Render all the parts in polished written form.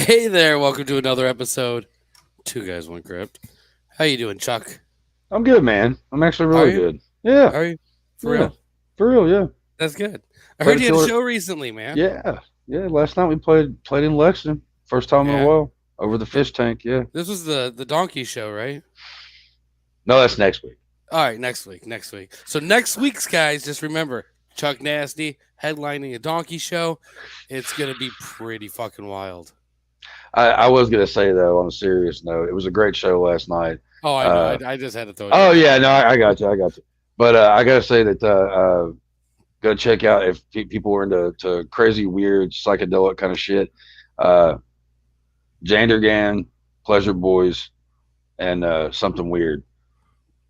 Hey there, welcome to another episode. Two guys, one crypt. How you doing, Chuck? I'm good, man. I'm actually Are really you? good. Yeah, Are you? For yeah, real? for real. Yeah, That's good. I played heard a you had a killer. show recently, man. Yeah, yeah. Last night we played in Lexington. First time in a Yeah. while over the fish tank. Yeah. This was the donkey show, right? No, that's next week. All right, next week. Next week. So next week's guys, just remember Chuck Nasty headlining a donkey show. It's gonna be pretty fucking wild. I was gonna say though, on a serious note, it was a great show last night. Oh, I know. I, Uh, I just had to throw it oh in there. yeah, no, I got you, I got you. But I gotta say that go check out if people were into crazy, weird, psychedelic kind of shit. Uh, Jandergan, Pleasure Boys, and something weird.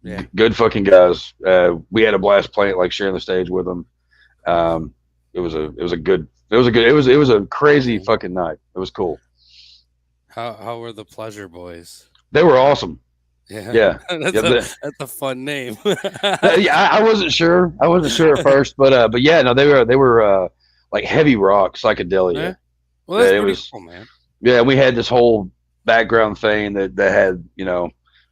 Yeah. Good fucking guys. We had a blast playing, like sharing the stage with them. Um, it was a crazy Mhm. fucking night. It was cool. How were the Pleasure Boys? They were awesome. Yeah, Yeah, that's yeah. a that's a fun name. Yeah, I wasn't sure. I wasn't sure at first, but yeah, no, they were like heavy rock psychedelia. Yeah. Well, that's That it pretty was. cool, man. Yeah, we had this whole background thing that had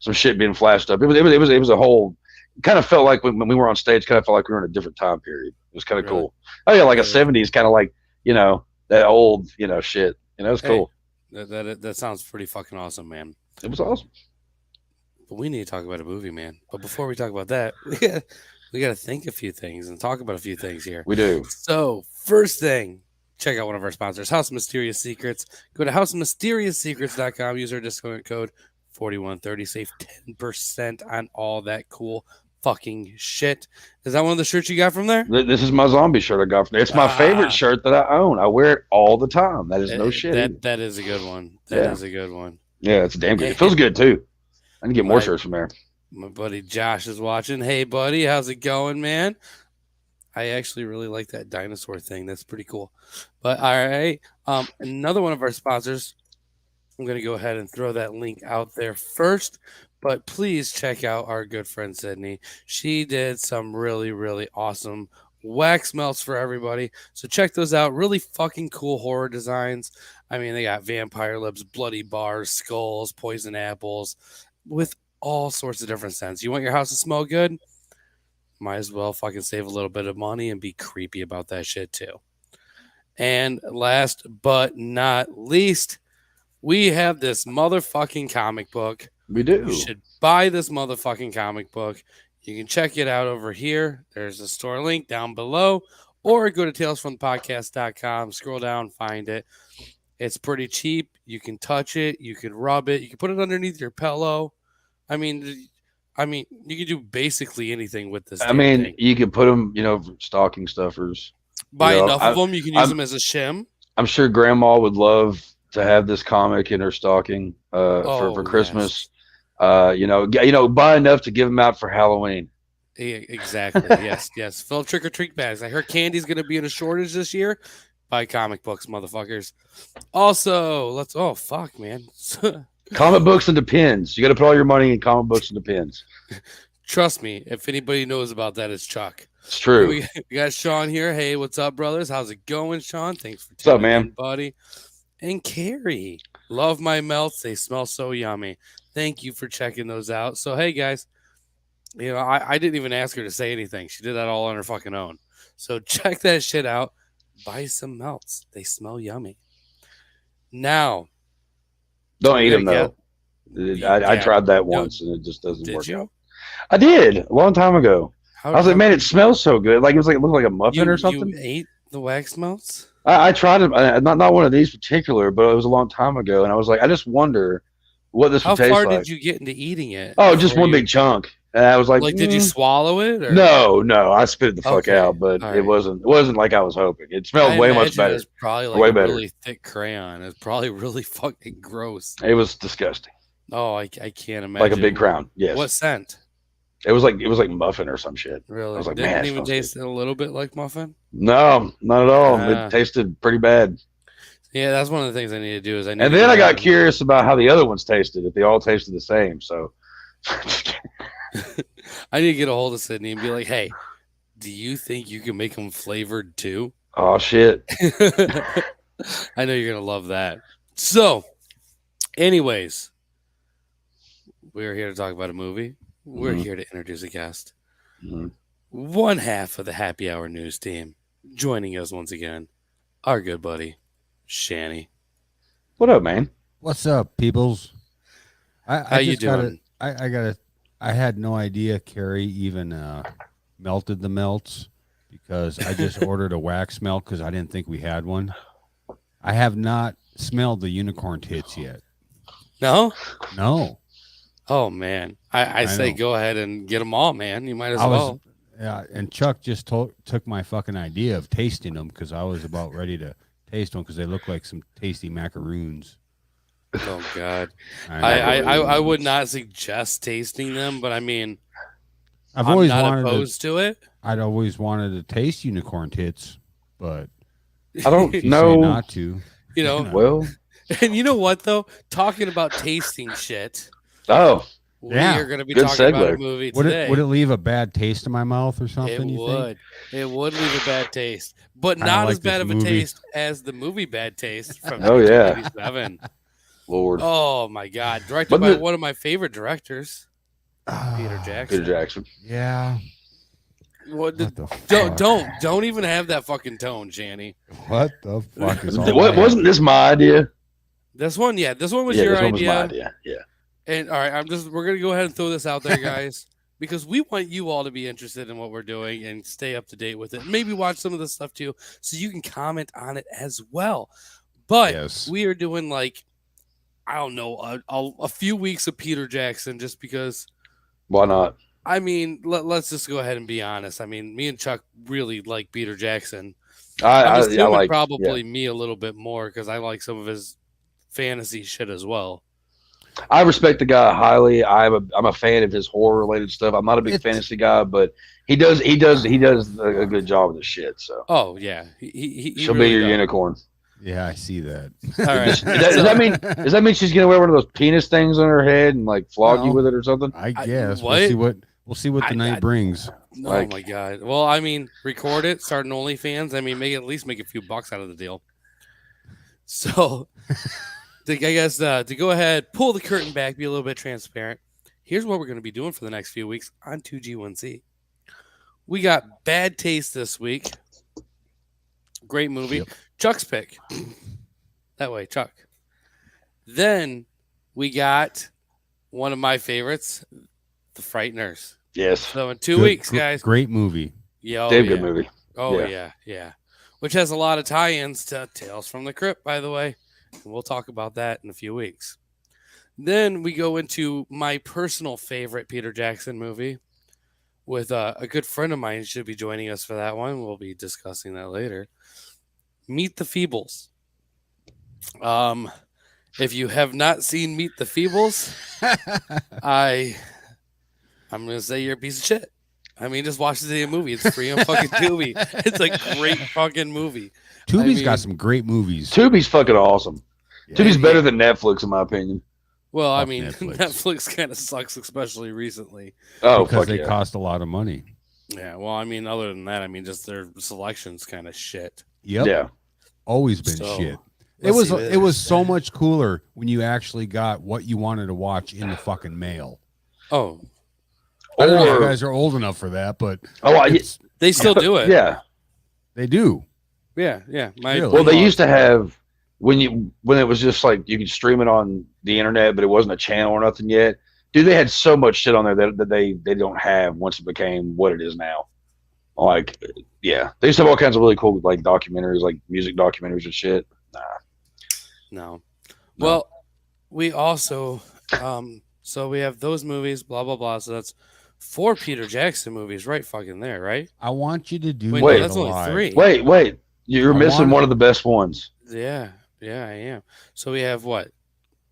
some shit being flashed up. It was a whole. Kind of felt like when we were on stage, kind of felt like we were in a different time period. It was kind of Really, cool. Oh yeah, like a really. '70s kind of like that old shit. It was Hey, cool. that sounds pretty fucking awesome, man. It was awesome. But we need to talk about a movie, man. But before we talk about that, we gotta think a few things and talk about a few things here. We do. So, first thing, check out one of our sponsors, House of Mysterious Secrets. Go to houseofmysterioussecrets.com. Use our discount code 4130. Save 10% on all that cool fucking shit. Is that one of the shirts you got from there? This is my zombie shirt I got from there. It's my favorite Ah, shirt that I own. I wear it all the time. That is no shit either. that is a good one. That Yeah, is a good one. yeah, it's damn good. It feels And good too. I need to get more my shirts from there. my buddy Josh is watching. Hey, buddy, how's it going, man? I actually really like that dinosaur thing. That's pretty cool. But all right, another one of our sponsors. I'm gonna go ahead and throw that link out there first. But please check out our good friend Sydney. She did some really awesome wax melts for everybody. So check those out. Really fucking cool horror designs. I mean, they got vampire lips, bloody bars, skulls, poison apples, with all sorts of different scents. You want your house to smell good? Might as well fucking save a little bit of money and be creepy about that shit too. And last but not least, we have this motherfucking comic book. We You do. should buy this motherfucking comic book. You can check it out over here. There's a store link down below, or go to talesfromthepodcast.com, scroll down, find it. It's pretty cheap. You can touch it, you can rub it, you can put it underneath your pillow. I mean, you can do basically anything with this I damn mean, thing. you could put them, for stocking stuffers. You Buy know, enough of I, them, you can use I'm them as a shim. I'm sure Grandma would love to have this comic in her stocking for Oh Christmas. yes, Buy enough to give them out for Halloween. exactly. Yes. Fill up trick or treat bags. I heard candy's gonna be in a shortage this year. Buy comic books, motherfuckers. Also, let's. Oh fuck, man. Comic books and the pins. You got to put all your money in comic books and the pins. Trust me, if anybody knows about that, it's Chuck. It's And true. we got Sean here. Hey, what's up, brothers? How's it going, Sean? Thanks for What's up, tuning man? in, buddy. And Carrie, love my melts. They smell so yummy. Thank you for checking those out. So, hey, guys, I didn't even ask her to say anything. She did that all on her fucking own. So, check that shit out. Buy some melts. They smell yummy. Now, Don't we eat got to them get. though. I Yeah. tried that No, once and it just doesn't did work you? out. I did a long time ago. I was like, How man, it smells so good. Like it looked like a muffin or you something. ate the wax melts? I tried it, not one of these particular, but it was a long time ago, and I was like, I just wonder what this would How taste far did like. you get into eating it Oh, just before one you big chunk, and I was like, like? Did you swallow it or? no, I spit it the fuck Okay, out, but all it right. wasn't like I was hoping. It I smelled way much imagine it better, was probably like way a better. really thick crayon. It's probably really fucking gross. It was disgusting, Oh, I can't like a big imagine. crown. What Yes, scent? it was like muffin or some shit. I Really? was like, man, Didn't it even smells good. taste a little bit like muffin? No, not at all. It Uh, tasted pretty bad. yeah, that's one of the things I need to do is I need And to then go I got ahead and curious about how the other ones tasted, if they all tasted the same. So, I need to get a hold of Sydney and be like, hey, do you think you can make them flavored too? oh shit. I know you're gonna love that. So, anyways, we're here to talk about a movie. We're Mm-hmm. here to introduce a guest. Mm-hmm. One half of the Happy Hour News team. Joining us once again, our good buddy, Shanny. What up, man? What's up, peoples? How I you just got to doing? I got to I had no idea Carrie even melted the melts because I just ordered a wax melt because I didn't think we had one. I have not smelled the unicorn tits yet. No? No, Oh, man. I I say know. go ahead and get them all, man. You might as I was well. and Chuck just took my fucking idea of tasting them because I was about ready to taste them because they look like some tasty macaroons. Oh, God. I I know. would not suggest tasting them, but I mean, I've I'm always not wanted to. opposed to it. I'd always wanted to taste unicorn tits, but I don't if you say know. not to, You know, Well, and you know what, though? Talking about tasting shit, oh, we Yeah. are going to be Good talking about a segue. movie would today. it leave a bad taste in my mouth or It something? You think? would. It would leave a bad taste, but Kinda not like as bad this of a movie. taste as the movie Bad Taste from Oh, yeah. 1987. Lord. Oh my God! Directed Wasn't by it- one of my favorite directors, Peter Jackson. Peter Jackson. Yeah. What What the don't fuck? don't even have that fucking tone, Janny. What the fuck is all What, that? wasn't this my idea? This one, yeah, this one was Yeah, your this one was my idea. idea. Yeah. And all right, we're gonna go ahead and throw this out there, guys, because we want you all to be interested in what we're doing and stay up to date with it. Maybe watch some of this stuff too, so you can comment on it as well. But Yes. we are doing like I don't know a few weeks of Peter Jackson just because. Why not? I mean, let's just go ahead and be honest. I mean, me and Chuck really like Peter Jackson. I'm I assuming like probably me a little bit more because I like some of his fantasy shit as well. I respect the guy highly. I'm a fan of his horror related stuff. I'm not a big It's- fantasy guy, but he does a good job of this shit. So Oh yeah, he she'll really be your does. unicorn. Yeah, I see that. All right. Does that mean she's gonna wear one of those penis things on her head and like flog you Well, with it or something? I guess what? we'll see what the night brings. Oh Like- my god. Well, I mean, record it, start an OnlyFans. I mean, at least make a few bucks out of the deal. So, I guess to go ahead, pull the curtain back, be a little bit transparent. Here's what we're going to be doing for the next few weeks on 2G1C. We got Bad Taste this week. Great movie. Yep. Chuck's pick. That way, Chuck. Then we got one of my favorites, The Frighteners. Yes, So in 2 Good- weeks, gr- guys. Great movie. Yeah, damn good movie. Oh Yeah. yeah. Which has a lot of tie-ins to Tales from the Crypt, by the way. And we'll talk about that in a few weeks. Then we go into my personal favorite Peter Jackson movie with a good friend of mine should be joining us for that one. We'll be discussing that later. Meet the Feebles. If you have not seen Meet the Feebles, I'm gonna say you're a piece of shit. I mean, just watch the damn movie. It's free on fucking Tubi. It's a great fucking movie. Tubi's mean- got some great movies. Tubi's fucking awesome. Yeah. Tubi's better than Netflix in my opinion. Well, I Fuck mean, Netflix. Netflix kind of sucks, especially recently. Oh because fuck they yeah. cost a lot of money. Yeah, well, I mean, other than that, I mean, just their selection's kind of shit. Yep. Yeah. Always been So, shit. let's see what It was so there's- much cooler when you actually got what you wanted to watch in the fucking mail. Oh, I don't know if you Or- guys are old enough for that, but Oh, it's- they still do it. Yeah. they do. yeah. My Really? Well, they used to have when it was just like you could stream it on the internet, but it wasn't a channel or nothing yet. Dude, they had so much shit on there that they don't have once it became what it is now. Like, yeah, they used to have all kinds of really cool like documentaries, like music documentaries and shit. No. Well, we also, so we have those movies, blah blah blah. So that's 4 Peter Jackson movies, right? Fucking there, right? I want you to do Wait, Wait, no, that's only Alive. 3. Wait, you're I missing wanted- one of the best ones. Yeah, I am. So we have what?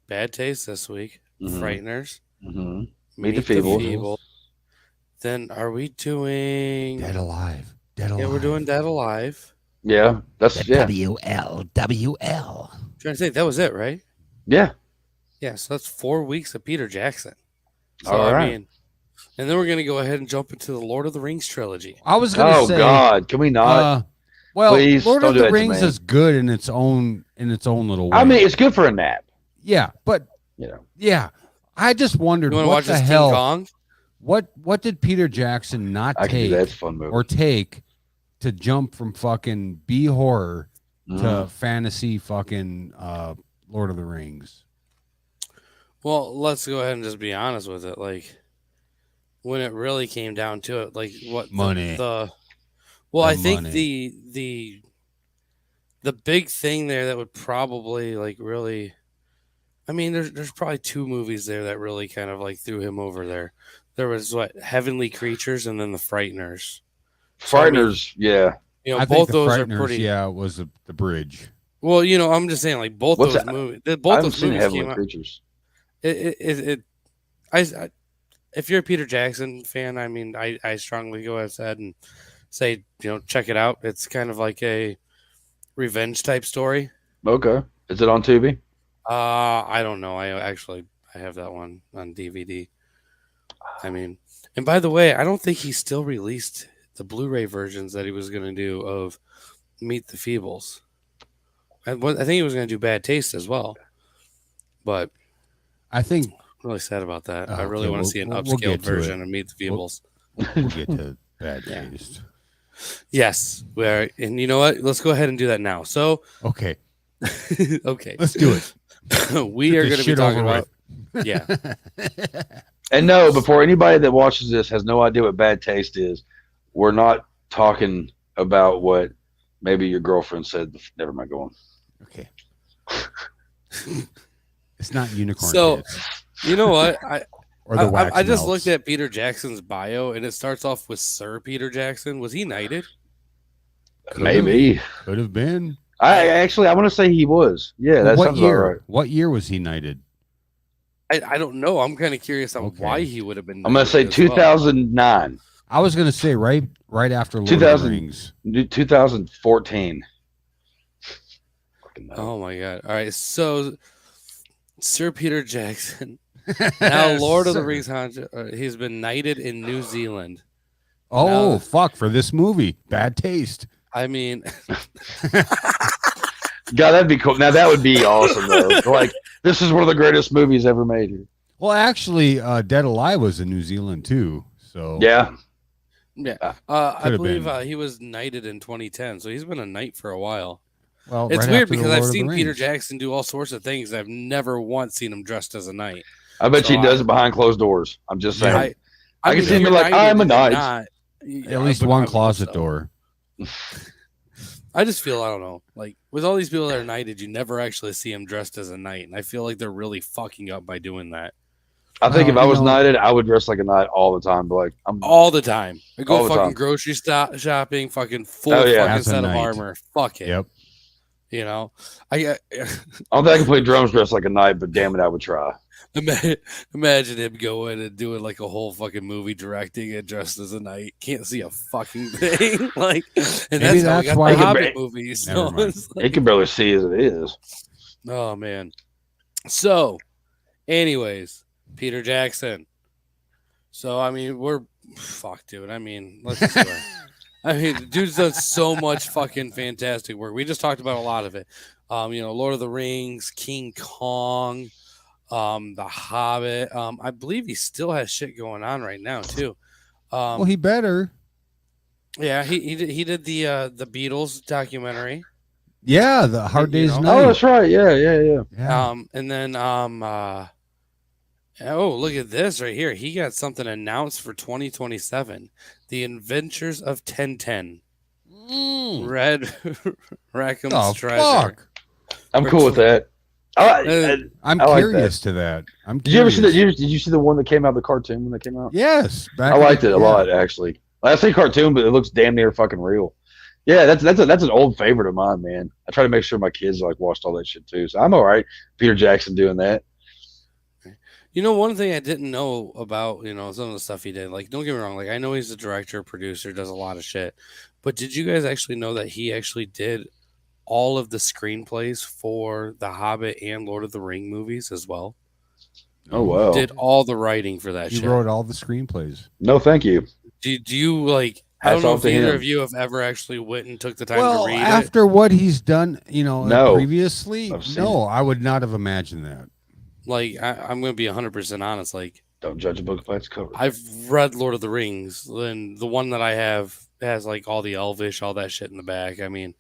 Bad Taste this week. Mhm. Frighteners. Mm-hmm. Meet the Feebles. Then are we doing? Dead Alive. Dead Alive. Yeah, we're doing Dead Alive. Yeah, that's yeah, WLWL. Trying to think, that was it, right? yeah. Yeah, so that's 4 weeks of Peter Jackson. So All I right. mean, and then we're gonna go ahead and jump into the Lord of the Rings trilogy. I was gonna Oh say, God, can we not? Well, Please Lord don't of do the that to Rings me. is good in its own little way. I mean, it's good for a nap. yeah, but You know, yeah, I just wondered You want to what watch the this King hell. Kong? What did Peter Jackson not I can do that. It's take a fun movie. or take to jump from fucking B horror to fantasy fucking Lord of the Rings? Well, let's go ahead and just be honest with it. Like, when it really came down to it, like what Money. well, The I think money. the big thing there that would probably like really, I mean, there's probably two movies there that really kind of like threw him over there. There was what Heavenly Creatures and then The Frighteners. So I mean, Frighteners, yeah. I think both the those are Frighteners, pretty. was the bridge. Well, I'm just saying like both What's those that? movies. I Both haven't those seen movies Heavenly came out. Creatures. It I if you're a Peter Jackson fan, I mean, I strongly go ahead and say, check it out. It's kind of like a revenge type story. Okay. Is it on Tubi? I don't know. I have that one on DVD. I mean, and by the way, I don't think he still released the Blu-ray versions that he was going to do of Meet the Feebles. I think he was going to do Bad Taste as well. But I think I'm really sad about that. I Okay, really want to see an we'll upscaled get to version it. of Meet the Feebles. we'll get to Bad Yeah. Taste. Yes, and you know what? Let's go ahead and do that now. So, Okay, okay, let's do it. we Get are this going to be shit talking over about yeah. And no, before anybody that watches this has no idea what bad taste is, we're not talking about what maybe your girlfriend said. Never mind, go on. Okay. It's not unicorn So, tits you know what? or the wax I just melts. looked at Peter Jackson's bio, and it starts off with Sir Peter Jackson. Was he knighted? Maybe. Could have been. I want to say he was. Yeah, that what sounds year? about right. What year was he knighted? I don't know. I'm kind of curious on Okay. why he would have been. I'm going to say knighted as well. 2009, I was gonna say right after Lord of 2000. the Rings. 2014. Fucking no. Oh my god! All right, so Sir Peter Jackson, now Lord of the Sir. Rings, he's been knighted in New Zealand. Oh Now- fuck! For this movie, Bad Taste. I mean, God, that'd be cool. Now that would be awesome though. Like this is one of the greatest movies ever made here. Well, actually, Dead Alive was in New Zealand too. So Yeah. yeah, Ah, I could've believe been. he was knighted in 2010, so he's been a knight for a while. Well, It's right weird after the because I've Lord of the seen Peter Rings. Jackson do all sorts of things. I've never once seen him dressed as a knight. I bet So he does it behind closed doors. I'm just saying. Yeah. I can mean, see him if be you're like, knighted "I'm a and you're knight." not, yeah, At least I one would hope closet so. door. I just feel, I don't know, like with all these people that are knighted, you never actually see him dressed as a knight, and I feel like they're really fucking up by doing that I think Well, if I you was know- knighted, I would dress like a knight all the time. But like, I'm all the time. I go All the fucking time. grocery shopping, fucking full Oh, yeah. fucking As a set of knight. armor. Fuck it. Yep. You know, I don't think I can play drums dressed like a knight, but damn it, I would try. imagine him going and doing like a whole fucking movie directing it dressed as a knight. Can't see a fucking thing. Like, and Maybe that's how we that's got why the he Hobbit ba- movies. Never So mind. it's like- He can barely see as it is. oh man. So, anyways, Peter Jackson. So I mean, fuck, dude. I mean, let's just go. I mean, the dude's done so much fucking fantastic work. We just talked about a lot of it. Lord of the Rings, King Kong, The Hobbit. I believe he still has shit going on right now too. Well, he better. Yeah, he did the Beatles documentary. Yeah, the Hard You Day's know? Night. Oh, that's right. Yeah. Yeah. And then oh, look at this right here. He got something announced for 2027. The Adventures of 1010. Red Rackham's Oh, Treasure. fuck. I'm cool with that. I'm I like curious to that. I'm Did you ever see curious. Did you see the one that came out, the cartoon when that came out? Yes. I liked it a lot, actually. I say cartoon, but it looks damn near fucking real. Yeah, that's an old favorite of mine, man. I try to make sure my kids like watched all that shit too. So I'm all right. Peter Jackson doing that. One thing I didn't know about, some of the stuff he did, like, don't get me wrong, like, I know he's a director, producer, does a lot of shit, but did you guys actually know that he actually did all of the screenplays for The Hobbit and Lord of the Ring movies as well? Oh wow. Did all the writing for that He shit. wrote all the screenplays. No, thank you. Do you like I don't Hats know off if to either him. of you have ever actually went and took the time to Well, read it. after what he's done, No. previously, I've seen no, I would not have imagined that. Like, I'm going to be 100% honest. Like, Don't judge a book by its cover. I've read Lord of the Rings, and the one that I have has like all the Elvish, all that shit in the back. I mean,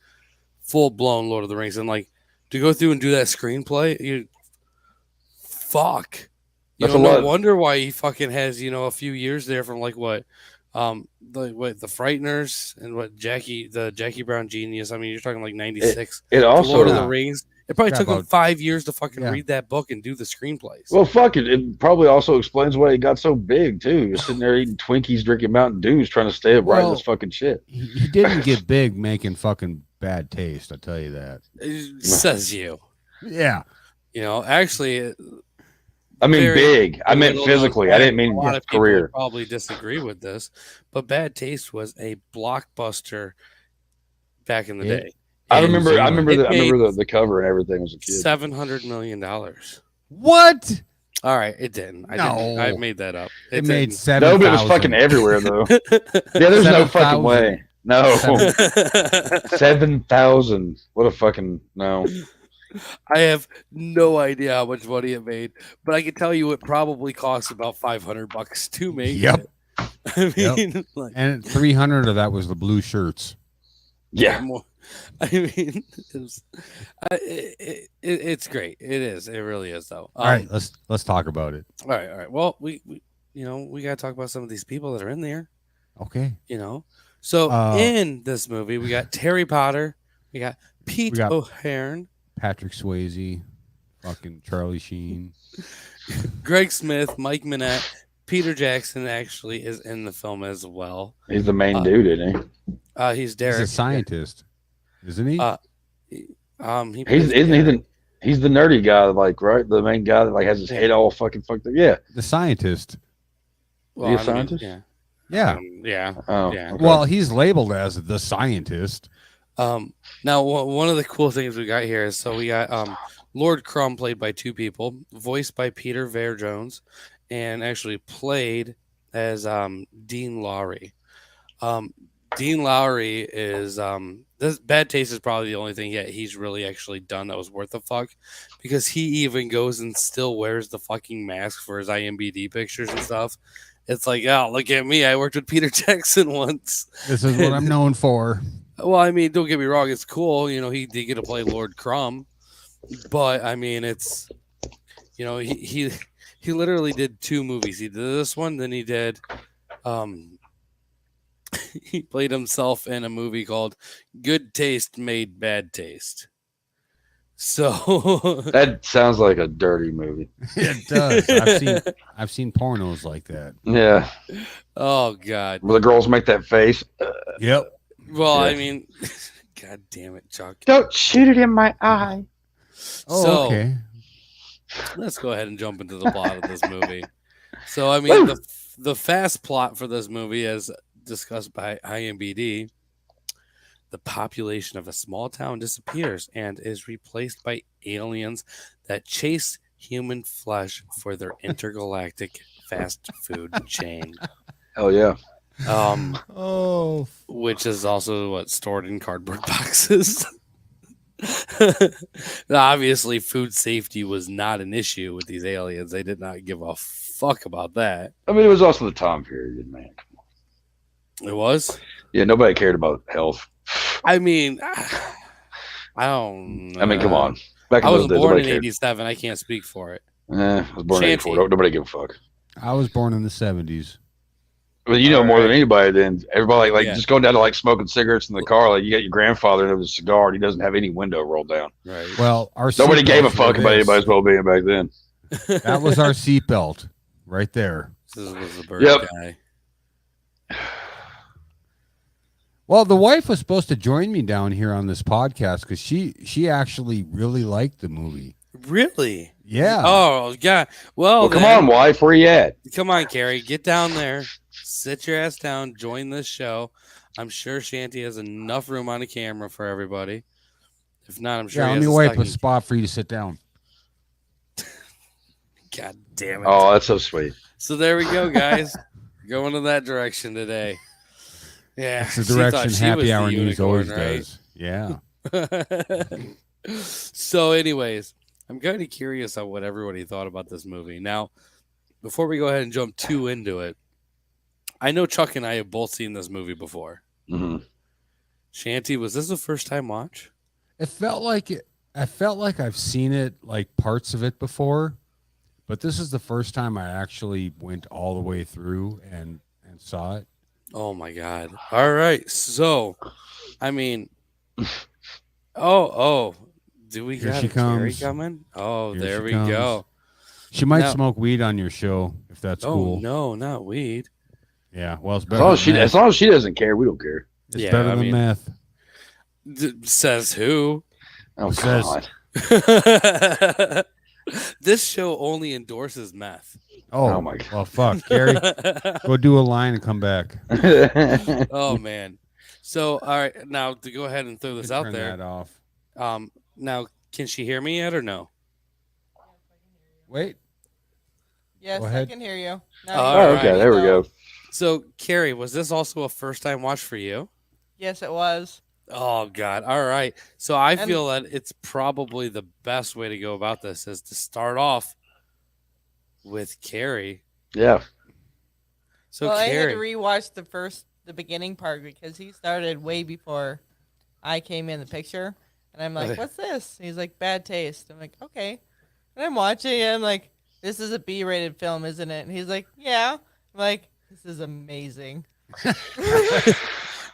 full blown Lord of the Rings, and like to go through and do that screenplay, fuck. That's a No lot. wonder why he fucking has a few years there from like the Frighteners and the Jackie Brown Genius. I mean, you're talking like 96. It To also Lord of Yeah. the Rings. It probably Yeah, took him about- 5 years to fucking Yeah. read that book and do the screenplays. well, fuck it. It probably also explains why he got so big too. You're sitting there eating Twinkies, drinking Mountain Dews, trying to stay up writing Well, this fucking shit. he didn't get big making fucking bad taste. I'll tell you that. It says you. Yeah. Actually, I mean, very big. I meant little physically. known I didn't fact, mean a lot his of people career. would probably disagree with this, but Bad Taste was a blockbuster back in the It- day. I And remember. I remember. It I remember made the cover and everything as a kid. $700 million. What? All right, it didn't. I No. made that up. It made didn't. 7,000. No, but it was fucking everywhere though. Yeah, there's no 7,000. fucking way. No, 7,000. 7,000. What a fucking no. I have no idea how much money it made, but I can tell you it probably cost about $500 to make Yep. it. I mean, like, And 300 of that was the blue shirts. Yeah, more. I mean, it's great. It is. It really is, though. All right, let's talk about it. All right. Well, we got to talk about some of these people that are in there. Okay. So Uh, in this movie, we got Terry Potter, we got Pete We got- O'Hearn, Patrick Swayze, fucking Charlie Sheen. Greg Smith, Mike Minette, Peter Jackson actually is in the film as well. he's the main dude, isn't he? He's Derek. He's a scientist, isn't he? He He's plays isn't he Derek. he's the nerdy guy, like right, the main guy that like has his head all fucking fucked up. Yeah. The scientist. Well, Is he a I mean, scientist? yeah. Yeah. Yeah. Oh, Yeah. okay. Well, he's labeled as the scientist. Now one of the cool things we got here is so we got Lord Crumb played by two people, voiced by Peter Vare Jones, and actually played as Dean Lowry. Dean Lowry is this Bad Taste is probably the only thing yet he's really actually done that was worth a fuck, because he even goes and still wears the fucking mask for his IMDb pictures and stuff. It's like, oh, look at me, I worked with Peter Jackson once. This is what I'm known for. Well, I mean, don't get me wrong, it's cool. He did get to play Lord Crumb, but I mean, it's he literally did two movies. He did this one, then he did he played himself in a movie called Good Taste Made Bad Taste. So That sounds like a dirty movie. It does. I've seen pornos like that. Yeah, oh god. where the girls make that face. Yep. Well, I Yeah. mean, god damn it, Chuck. Don't shoot it in my eye. Oh, So okay. let's go ahead and jump into the plot of this movie. So, I mean, Woo! the fast plot for this movie, as discussed by IMDb, the population of a small town disappears and is replaced by aliens that chase human flesh for their intergalactic fast food chain. Hell yeah. Oh, Which is also what stored in cardboard boxes. Obviously, food safety was not an issue with these aliens. They did not give a fuck about that. I mean, it was also the time period, man. It was. Yeah, nobody cared about health. I mean, I don't know. I mean, come on. Back in I those was days, born nobody in cared. '87. I can't speak for it. I was born in Chente. 84. Nobody give a fuck. I was born in the 70s. Well, you know more than anybody. Then everybody like Yeah. just going down to like smoking cigarettes in the car. Like you got your grandfather and with a cigar, and he doesn't have any window rolled down. Right. Well, our Nobody gave a seatbelts fuck were about this. anybody's well-being back then. That was our seatbelt right there. This was the bird Yep. guy. Well, the wife was supposed to join me down here on this podcast because she actually really liked the movie. Really? Yeah. Oh, God. Well, Well, come then, on, wife, where you at? Come on, Carrie. Get down there. Sit your ass down. Join this show. I'm sure Shanty has enough room on the camera for everybody. If not, I'm sure Yeah, he let has me a wipe a second- spot for you to sit down. God damn it. Oh, that's so sweet. So there we go, guys. Going in that direction today. Yeah, That's the she thought direction she was Happy the Hour News unicorn, always right? does. Yeah. So, anyways, I'm kind of curious on what everybody thought about this movie. Now, before we go ahead and jump too into it, I know Chuck and I have both seen this movie before. Hmm. Shanty, was this a first time watch? It felt like it. I felt like I've seen it, like parts of it before, but this is the first time I actually went all the way through and saw it. Oh my god! All right, so I mean, oh, do we Here got she a Carrie comes. coming? Oh, Here there she we comes. go. She might Now- smoke weed on your show if that's Oh cool. no, not weed. Yeah, well, it's As better long than as meth. she doesn't care, we don't care. It's Yeah, better I than mean- meth. Says who? Oh Who says- God. This show only endorses meth. Oh, my God. well, fuck, Gary, go do a line and come back. Oh man. So all right, now to go ahead and throw this out Turn there. that off. Now can she hear me yet or no? Wait. Yes, Go I ahead. can hear you. All Oh, right. okay, there we go. So Carrie, was this also a first time watch for you? Yes, it was. Oh God! All right. So I And- feel that it's probably the best way to go about this is to start off with Carrie. Yeah. So well, I had Carrie, to rewatch the beginning part because he started way before I came in the picture, and I'm like, Okay. "What's this?" He's like, "Bad taste." I'm like, "Okay," and I'm watching it. I'm like, "This is a B-rated film, isn't it?" And he's like, "Yeah." I'm like, "This is amazing."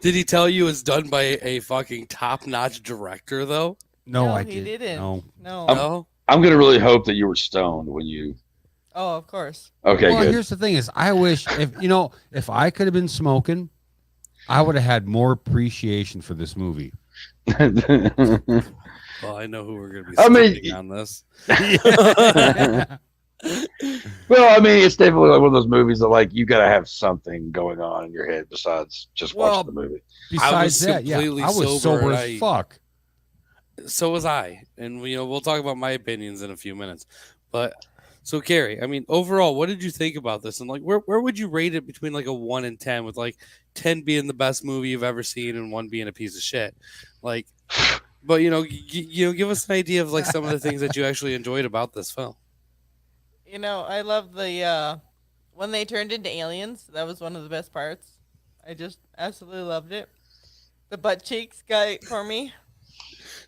did he tell you it's done by a fucking top notch director though? No, No, I he didn't. didn't. No. No. No. I'm gonna really hope that you were stoned when you. Oh, of course. Okay, Well, good. here's the thing: is I wish if I could have been smoking, I would have had more appreciation for this movie. Well, I know who we're gonna be I mean- skipping on this. Well, I mean, it's definitely like one of those movies that like you gotta have something going on in your head besides just Well, watching the movie. Besides that, yeah, completely I was sober sober and as fuck. So was I, and we'll talk about my opinions in a few minutes. But so Carrie, I mean, overall, what did you think about this? And like, where would you rate it between like a 1 and 10, with like 10 being the best movie you've ever seen and 1 being a piece of shit? Like, but give us an idea of like some of the things that you actually enjoyed about this film. You know, I love the when they turned into aliens. That was one of the best parts. I just absolutely loved it. The butt cheeks got it for me.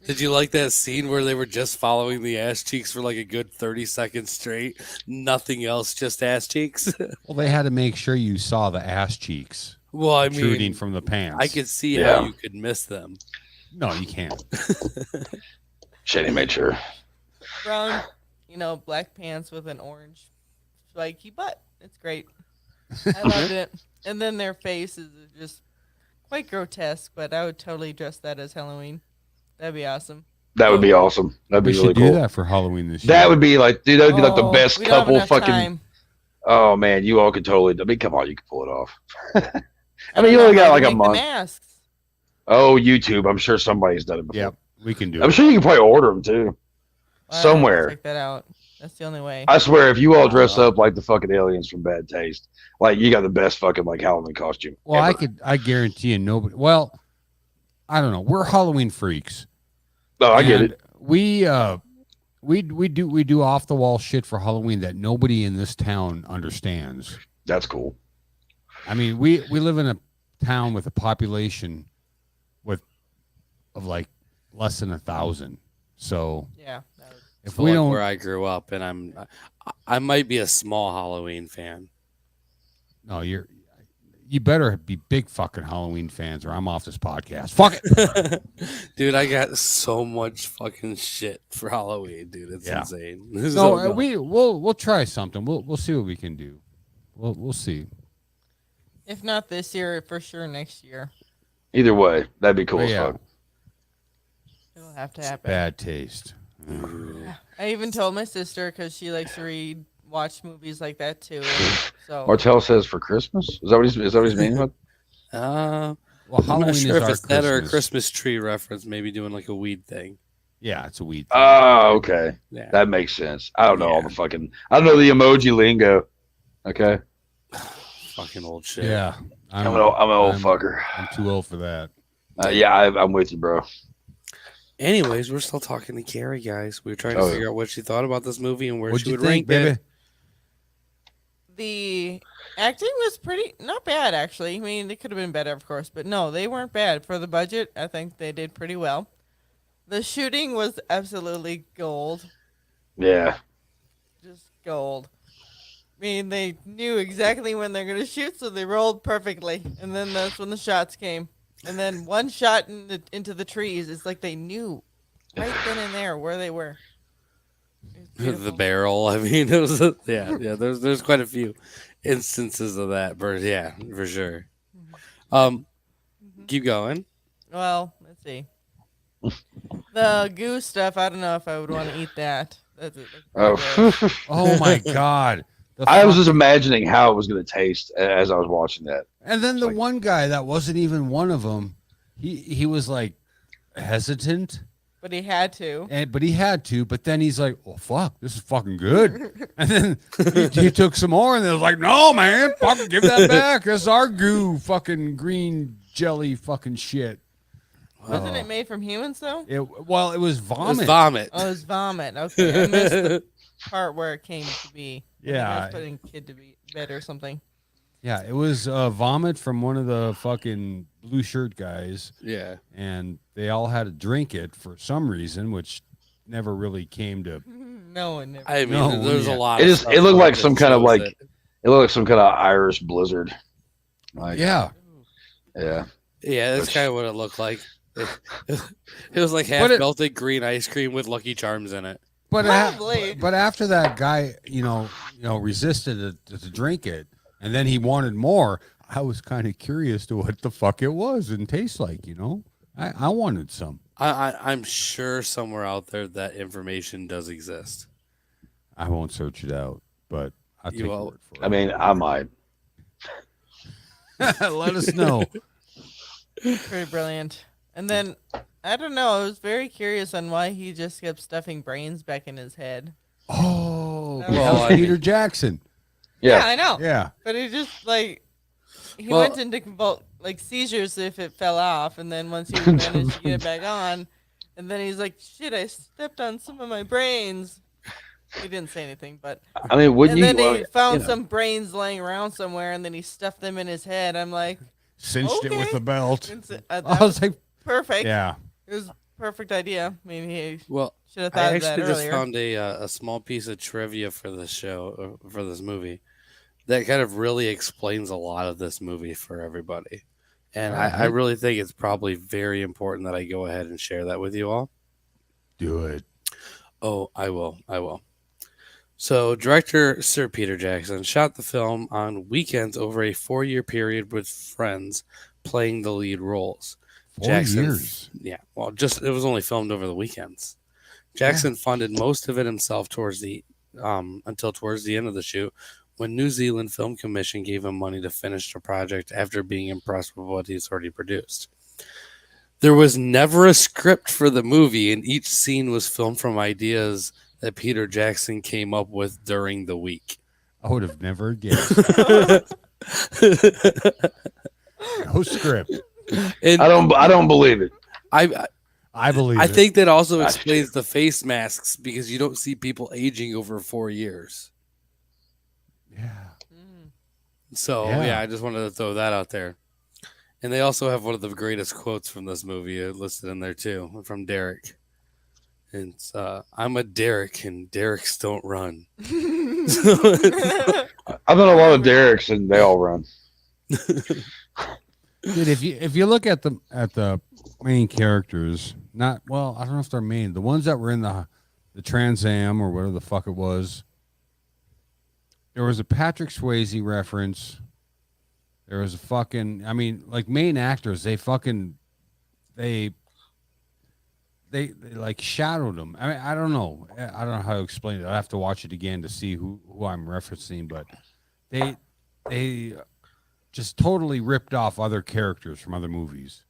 Did you like that scene where they were just following the ass cheeks for like a good 30 seconds straight? Nothing else, just ass cheeks. Well, they had to make sure you saw the ass cheeks Well, I protruding mean, from the pants. I could see Yeah. how you could miss them. No, you can't. Shady made sure. Brown, black pants with an orange spiky butt. It's great. I loved it. And then their faces are just quite grotesque, but I would totally dress that as Halloween. That'd be awesome. That would be awesome. That'd We be should really do cool. that for Halloween this year. That would be like, dude, that would be like the Oh, best we don't have couple enough fucking. time. Oh man, you all could totally. I mean, come on, you could pull it off. I mean, don't you know only how got to like a make the month. masks. Oh, YouTube. I'm sure somebody's done it before. Yep, we can do I'm it. sure you can probably order them too. Well, I'll have to Somewhere. check that out. That's the only way. I swear, if you all dress Wow. up like the fucking aliens from Bad Taste, like you got the best fucking like Halloween costume. Well, ever. I guarantee you nobody. Well, I don't know. We're Halloween freaks. No, I get And it. We do off the wall shit for Halloween that nobody in this town understands. That's cool. I mean, we live in a town with a population of like less than 1,000. So Yeah. That was, if For we like don't, where I grew up, and I might be a small Halloween fan. no, you better be big fucking Halloween fans, or I'm off this podcast. Fuck it. Dude, I got so much fucking shit for Halloween, dude. It's Yeah. insane. No, So good. we'll try something. We'll see what we can do. We'll see. if not this year, for sure next year. Either way, that'd be cool But as yeah. fuck. It'll have to happen. Bad taste. I even told my sister because she likes to watch movies like that too. So Martell says for Christmas. Is that what he's meaning? About? uh, Well, I'm Halloween not sure is if our it's that or a Christmas. Christmas tree reference, maybe doing like a weed thing. Yeah, it's a weed. Oh, okay. Yeah. That makes sense. I don't know all Yeah. the fucking. I don't know the emoji lingo. Okay. Fucking old shit. Yeah. I'm an old fucker. I'm too old for that. Yeah, I'm with you, bro. Anyways, we're still talking to Carrie, guys. We were trying to Oh, yeah. figure out what she thought about this movie and where What'd she you would think, rank baby? it. The acting was pretty not bad actually. I mean, it could have been better, of course, but no, they weren't bad for the budget. I think they did pretty well. The shooting was absolutely gold, Yeah. just gold. I mean, they knew exactly when they're gonna shoot, so they rolled perfectly, and then that's when the shots came. And then one shot into the trees. It's like they knew right then and there where they were. It was The beautiful. barrel. I mean, it was yeah. There's quite a few instances of that, but yeah, for sure. Um, keep going. Well, let's see. The goose stuff. I don't know if I would want to eat that. That's it. Oh, Oh my god! The I was fuck- just imagining how it was going to taste as I was watching that. and then the like- one guy that wasn't even one of them. He was like hesitant, But he had to. but he had to. But then he's like, "Oh fuck, this is fucking good." And then he took some more, and they was like, "No, man, fucking give that back. That's our goo, fucking green jelly, fucking shit." Wasn't it made from humans though? It was It was vomit. vomit. Oh, it was vomit. Okay, I missed the part where it came to be. When he Yeah. was putting kid to bed or something. Yeah, it was vomit from one of the fucking blue shirt guys, Yeah. and they all had to drink it for some reason, which never really came to. No one never. I mean, No, there's yeah. a lot. It of just- stuff it looked like that some kind of, shows like- it. It looked like some kind of Irish blizzard. Like, Yeah, yeah. Yeah, that's Which- kind of what it looked like. It was like half But it- melted green ice cream with Lucky Charms in it. but Probably. but after that guy, resisted to drink it, and then he wanted more. I was kind of curious to what the fuck it was and taste like. I wanted some. I'm sure somewhere out there that information does exist. I won't search it out, but I'll take You your won't. word for I mean, I might. it. Let us know. Pretty brilliant. And then I don't know. I was very curious on why he just kept stuffing brains back in his head. Oh, That that was- was Peter Jackson. Yeah. I know. Yeah. But he just he Well- went into seizures if it fell off, and then once he managed to get it back on, and then he's like, "Shit, I stepped on some of my brains." He didn't say anything, but I mean, wouldn't and then you? he found you know. some brains laying around somewhere, and then he stuffed them in his head. I'm like, Cinched it with Okay. the belt. that I was like, perfect. yeah. It was a perfect idea. I mean, he Well, should have I thought of that actually just earlier. found a small piece of trivia for this show, for this movie, that kind of really explains a lot of this movie for everybody. And I Alright. really think it's probably very important that I go ahead and share that with you all. Do it. Oh, I will. I will. So, director Sir Peter Jackson shot the film on weekends over a 4-year period with friends playing the lead roles. 4 years. Yeah, well, it was only filmed over the weekends. Jackson funded most of it himself until towards the end of the shoot, when New Zealand Film Commission gave him money to finish the project after being impressed with what he's already produced. There was never a script for the movie, and each scene was filmed from ideas that Peter Jackson came up with during the week. I would have never guessed. No script. And I don't believe it. I believe I it. think that also explains the face masks, because you don't see people aging over 4 years. Yeah. Mm. So Yeah. yeah, I just wanted to throw that out there. And they also have one of the greatest quotes from this movie listed in there too, from Derek. And it's, I'm a Derek, and Dereks don't run. I've done a lot of Derricks, and they all run. Dude, if you look at the main characters, I don't know if they're main. The ones that were in the Trans Am or whatever the fuck it was. There was a Patrick Swayze reference. There was a fucking, like main actors, they like shadowed them. I don't know. I don't know how to explain it. I have to watch it again to see who I'm referencing, but they just totally ripped off other characters from other movies.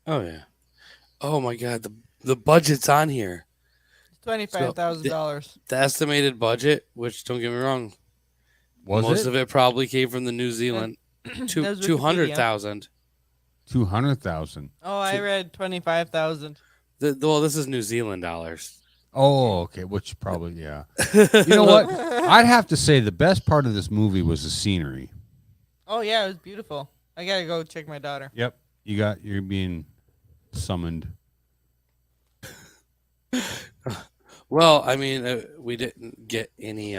Oh yeah. Oh my god, the budget's on here. $25,000. The estimated budget, which don't get me wrong, Was most it? of it probably came from the New Zealand. Two That was two hundred Wikipedia. thousand. 200,000. Oh, I read 25,000. Well, this is New Zealand dollars. Oh, okay. Which probably, yeah. You know what? I'd have to say the best part of this movie was the scenery. Oh yeah, it was beautiful. I gotta go check my daughter. Yep. You're being summoned. Well, I mean, we didn't get any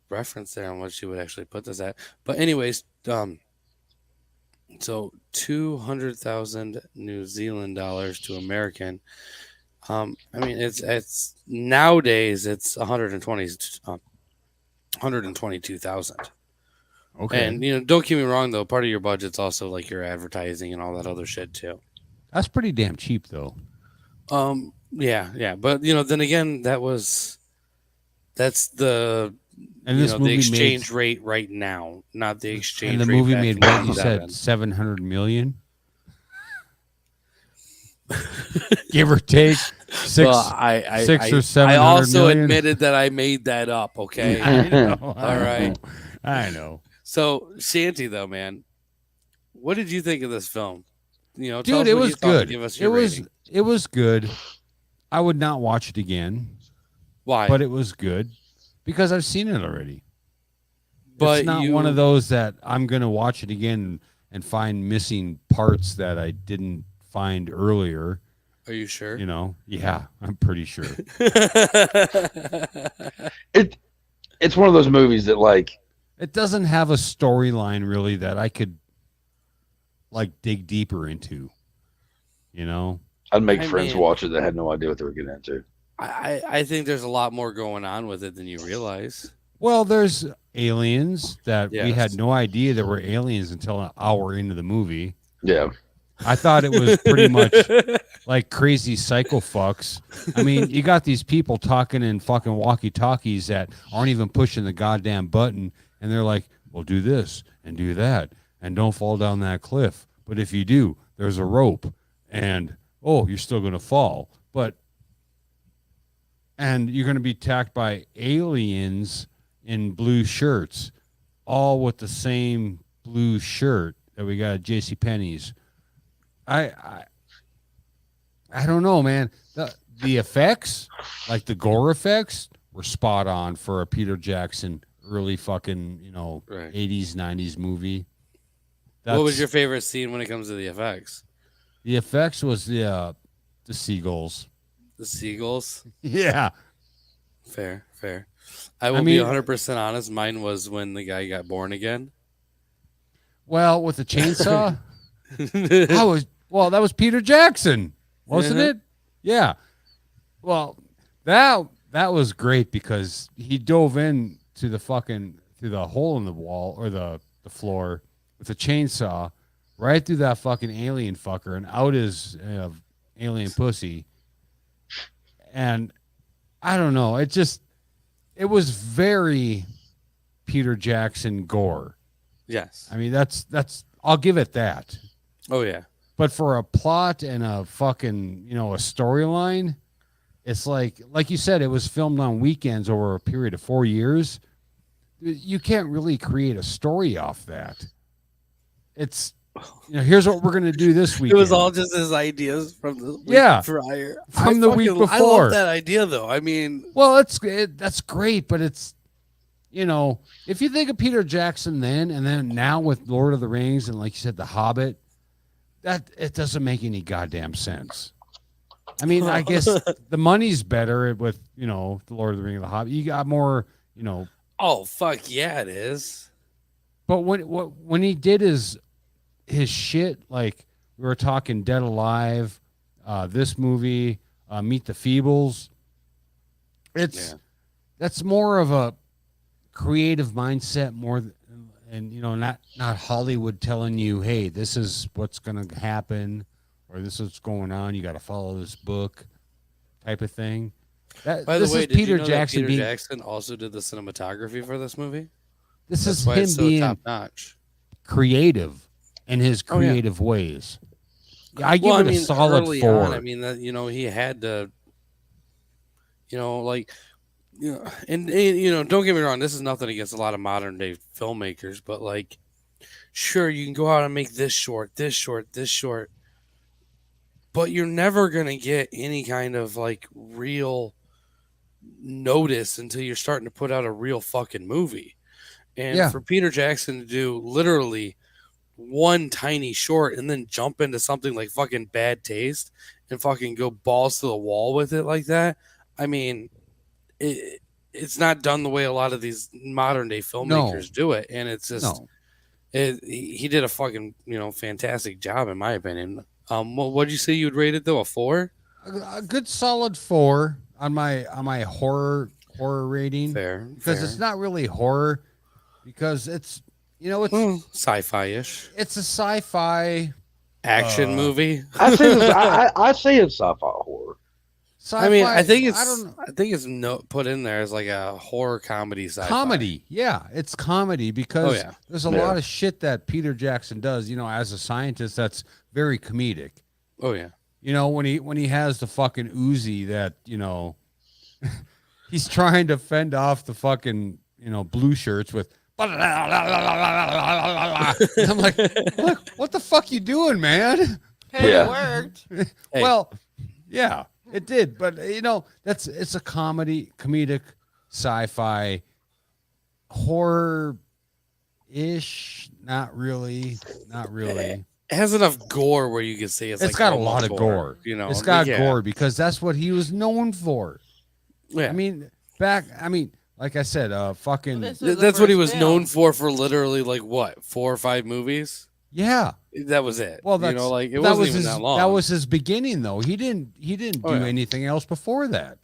reference there on what she would actually put this at. But anyways, so 200,000 New Zealand dollars to American. I mean, it's nowadays it's 122,000. Okay. And don't get me wrong though, part of your budget's also like your advertising and all that other shit too. That's pretty damn cheap, though. Yeah, but then again, that's the And this the movie exchange rate right now, not the exchange and the rate movie back made in what you said, 97. 700 million, give or take six, Well, I 6 or I 700 also million. admitted that I made that up. Okay, I know. all right. I know. So Shanty, though, man, what did you think of this film? Tell Dude, us it what was you thought and good. Give us It your was rating. it was good. I would not watch it again, Why? but it was good because I've seen it already. But it's not one of those that I'm going to watch it again and find missing parts that I didn't find earlier. Are you sure? Yeah, I'm pretty sure. It's one of those movies that like It doesn't have a storyline really that I could like dig deeper into. I'd make I friends mean- watch it that had no idea what they were getting into. I think there's a lot more going on with it than you realize. Well, there's aliens that we Yes. had no idea there were aliens until an hour into the movie. Yeah. I thought it was pretty much like crazy psycho fucks. I mean, you got these people talking in fucking walkie-talkies that aren't even pushing the goddamn button, and they're like, well, do this and do that, and don't fall down that cliff. But if you do, there's a rope, and, oh, you're still going to fall. And you're going to be attacked by aliens in blue shirts, all with the same blue shirt that we got at JCPenney's. I don't know, man. The effects, like the gore effects, were spot on for a Peter Jackson early fucking, Right. 80s, 90s movie. What was your favorite scene when it comes to the effects? The effects was the seagulls. The seagulls? Yeah. Fair. I will be 100% honest. Mine was when the guy got born again. Well, with the chainsaw, that was Peter Jackson, wasn't it? Yeah. Well, that was great because he dove in to the through the hole in the wall or the floor with a chainsaw right through that fucking alien fucker and out his alien pussy. And I don't know, it was very Peter Jackson gore. Yes. I mean, that's I'll give it that. Oh, yeah. But for a plot and a fucking, a storyline, it's like you said, it was filmed on weekends over a period of 4 years. You can't really create a story off that. It's, here's what we're going to do this It weekend. was all just his ideas from the week Yeah. prior. From the week I before. love that idea, though. I mean, Well, that's great, but it's, if you think of Peter Jackson then and then now with Lord of the Rings and like you said, The Hobbit, that it doesn't make any goddamn sense. I mean, I guess the money's better with, The Lord of the Rings and The Hobbit. You got more, oh, fuck yeah, it is. but when he did his shit, like we were talking Dead Alive, this movie, Meet the Feebles, that's more of a creative mindset and not Hollywood telling you, hey, this is what's going to happen or this is what's going on, you got to follow this book type of thing. By the this way, is did Peter you know Jackson that Peter being Jackson also did the cinematography for this movie? this That's is why him it's so being top notch. creative in his Oh, yeah. creative ways. I give it a solid early 4. on, I mean, that he had to, like don't get me wrong. This is nothing against a lot of modern day filmmakers, but like, sure, you can go out and make this short, this short, this short, but you're never gonna get any kind of like real notice until you're starting to put out a real fucking movie. And Yeah. for Peter Jackson to do literally one tiny short and then jump into something like fucking Bad Taste and fucking go balls to the wall with it like that, I mean, it's not done the way a lot of these modern day No. filmmakers do it, and it's just No. he did a fucking fantastic job in my opinion. What'd you say you'd rate it though? A 4? A good solid 4 on my horror rating, Fair, because fair. it's not really horror, because it's Sci-fi ish it's a sci-fi action movie. I say this. I say it's sci-fi horror. sci-fi. I mean, I think it's put in there as like a horror comedy sci-fi. comedy. Yeah, it's comedy, because Oh, yeah. there's a Yeah. lot of shit that Peter Jackson does, as a scientist, that's very comedic. Oh yeah. When he has the fucking Uzi that, he's trying to fend off the fucking, blue shirts with and I'm like, what the fuck you doing, man? Hey, Yeah. it worked. Hey. Well, yeah, it did, but it's a comedic sci-fi horror ish, not really. It has enough gore where you can say it's It's like got a almost lot of gore. It's got yeah. gore, because that's what he was known for. Yeah. I mean, like I said, fucking This was the That's what he first was known film. for literally like what 4 or 5 movies. yeah. That was it. Well, that's like it that wasn't was even his that long. that was his beginning, though. He didn't Oh, do yeah. anything else before that.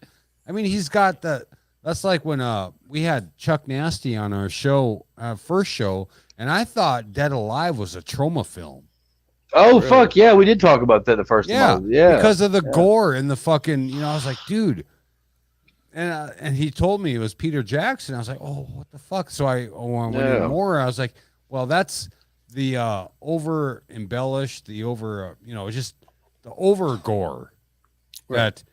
I mean, he's got the. That's like when we had Chuck Nasty on our show, first show, and I thought Dead Alive was a trauma film. Oh Really? fuck yeah, we did talk about that the first Yeah, time. Yeah, because of the gore and the fucking. I was like, dude. And he told me it was Peter Jackson. I was like, oh, what the fuck? So I went Yeah. in more. I was like, well, that's the over embellished, the over, just the over gore Right. that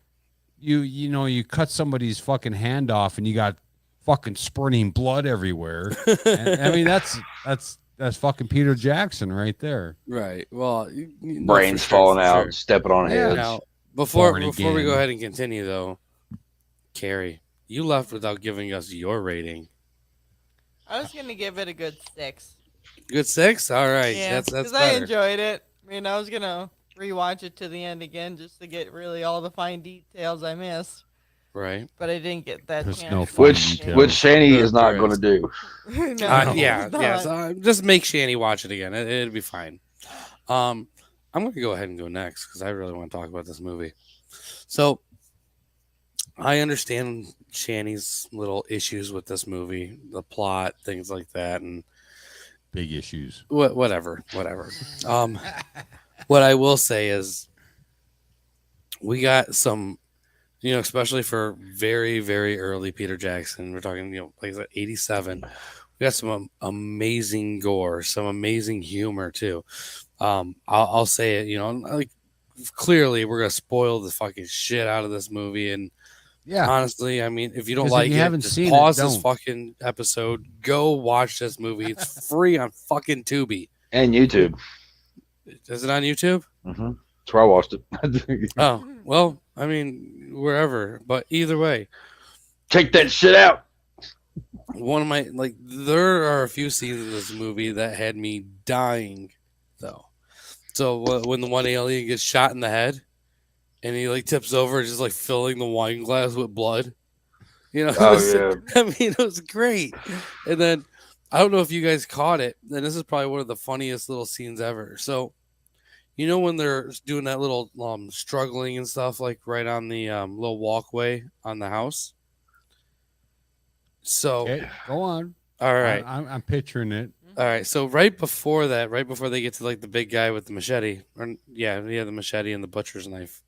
you cut somebody's fucking hand off and you got fucking spurting blood everywhere. And, I mean, that's fucking Peter Jackson right there. Right. Well, brains for sure, falling for out, sure. stepping on Yeah. heads. Now, before Born we go again. ahead and continue though, Carrie, you left without giving us your rating. I was gonna give it a good 6. Good 6. All right. Yeah, That's because I better. enjoyed it. I mean, I was gonna rewatch it to the end again just to get really all the fine details I missed, Right. but I didn't get that There's chance. no fun Which details. which Shani There- is not there going to is. do. No, Yeah. it's Yeah. not. So, just make Shanny watch it again. It'll be fine. I'm going to go ahead and go next because I really want to talk about this movie. So I understand Shanny's little issues with this movie, the plot, things like that, and Big issues. whatever. What I will say is we got some, especially for very, very early Peter Jackson. We're talking, like I said, 87. We got some amazing gore, some amazing humor too. I'll say it, like clearly we're gonna spoil the fucking shit out of this movie. And Yeah. honestly, I mean, if you don't 'Cause if like you it, haven't just seen it, pause this don't. fucking episode. Go watch this movie. It's free on fucking Tubi. And YouTube. Is it on YouTube? Mm-hmm. That's where I watched it. Oh, well, I mean, wherever. But either way, Check that shit out. one of my, there are a few scenes in this movie that had me dying, though. So when the one alien gets shot in the head and he, tips over, just, filling the wine glass with blood. It Oh, was- yeah. I mean, it was great. And then, I don't know if you guys caught it, and this is probably one of the funniest little scenes ever. So, when they're doing that little struggling and stuff, right on the little walkway on the house. So, Okay, go on. all right, I'm picturing it. all right. So right before that, right before they get to the big guy with the machete, or the machete and the butcher's knife.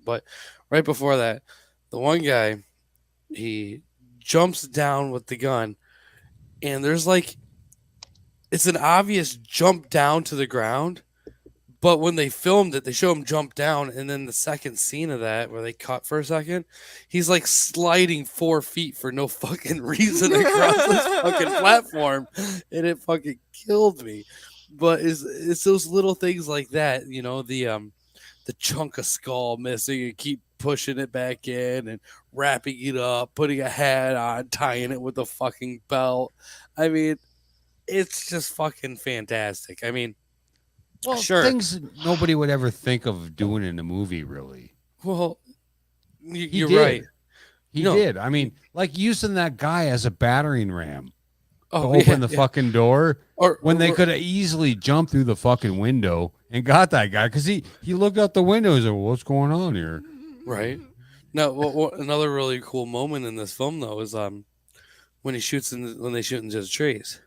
But right before that, the one guy, he jumps down with the gun, and there's it's an obvious jump down to the ground, But when they filmed it, they show him jump down, and then the second scene of that, where they cut for a second, he's like sliding 4 feet for no fucking reason across this fucking platform, and it fucking killed me. But it's those little things like that, the chunk of skull missing, and keep pushing it back in and wrapping it up, putting a hat on, tying it with a fucking belt. I mean, it's just fucking fantastic. I mean, Well, sure. things nobody would ever think of doing in a movie, really. Well, He you're did. right. He No. did. I mean, like using that guy as a battering ram to Oh, open the fucking door Or when they or- could have easily jumped through the fucking window and got that guy because he looked out the window and said, well, "What's going on here?" right. No, another really cool moment in this film though is when he shoots when they shoot into the trees,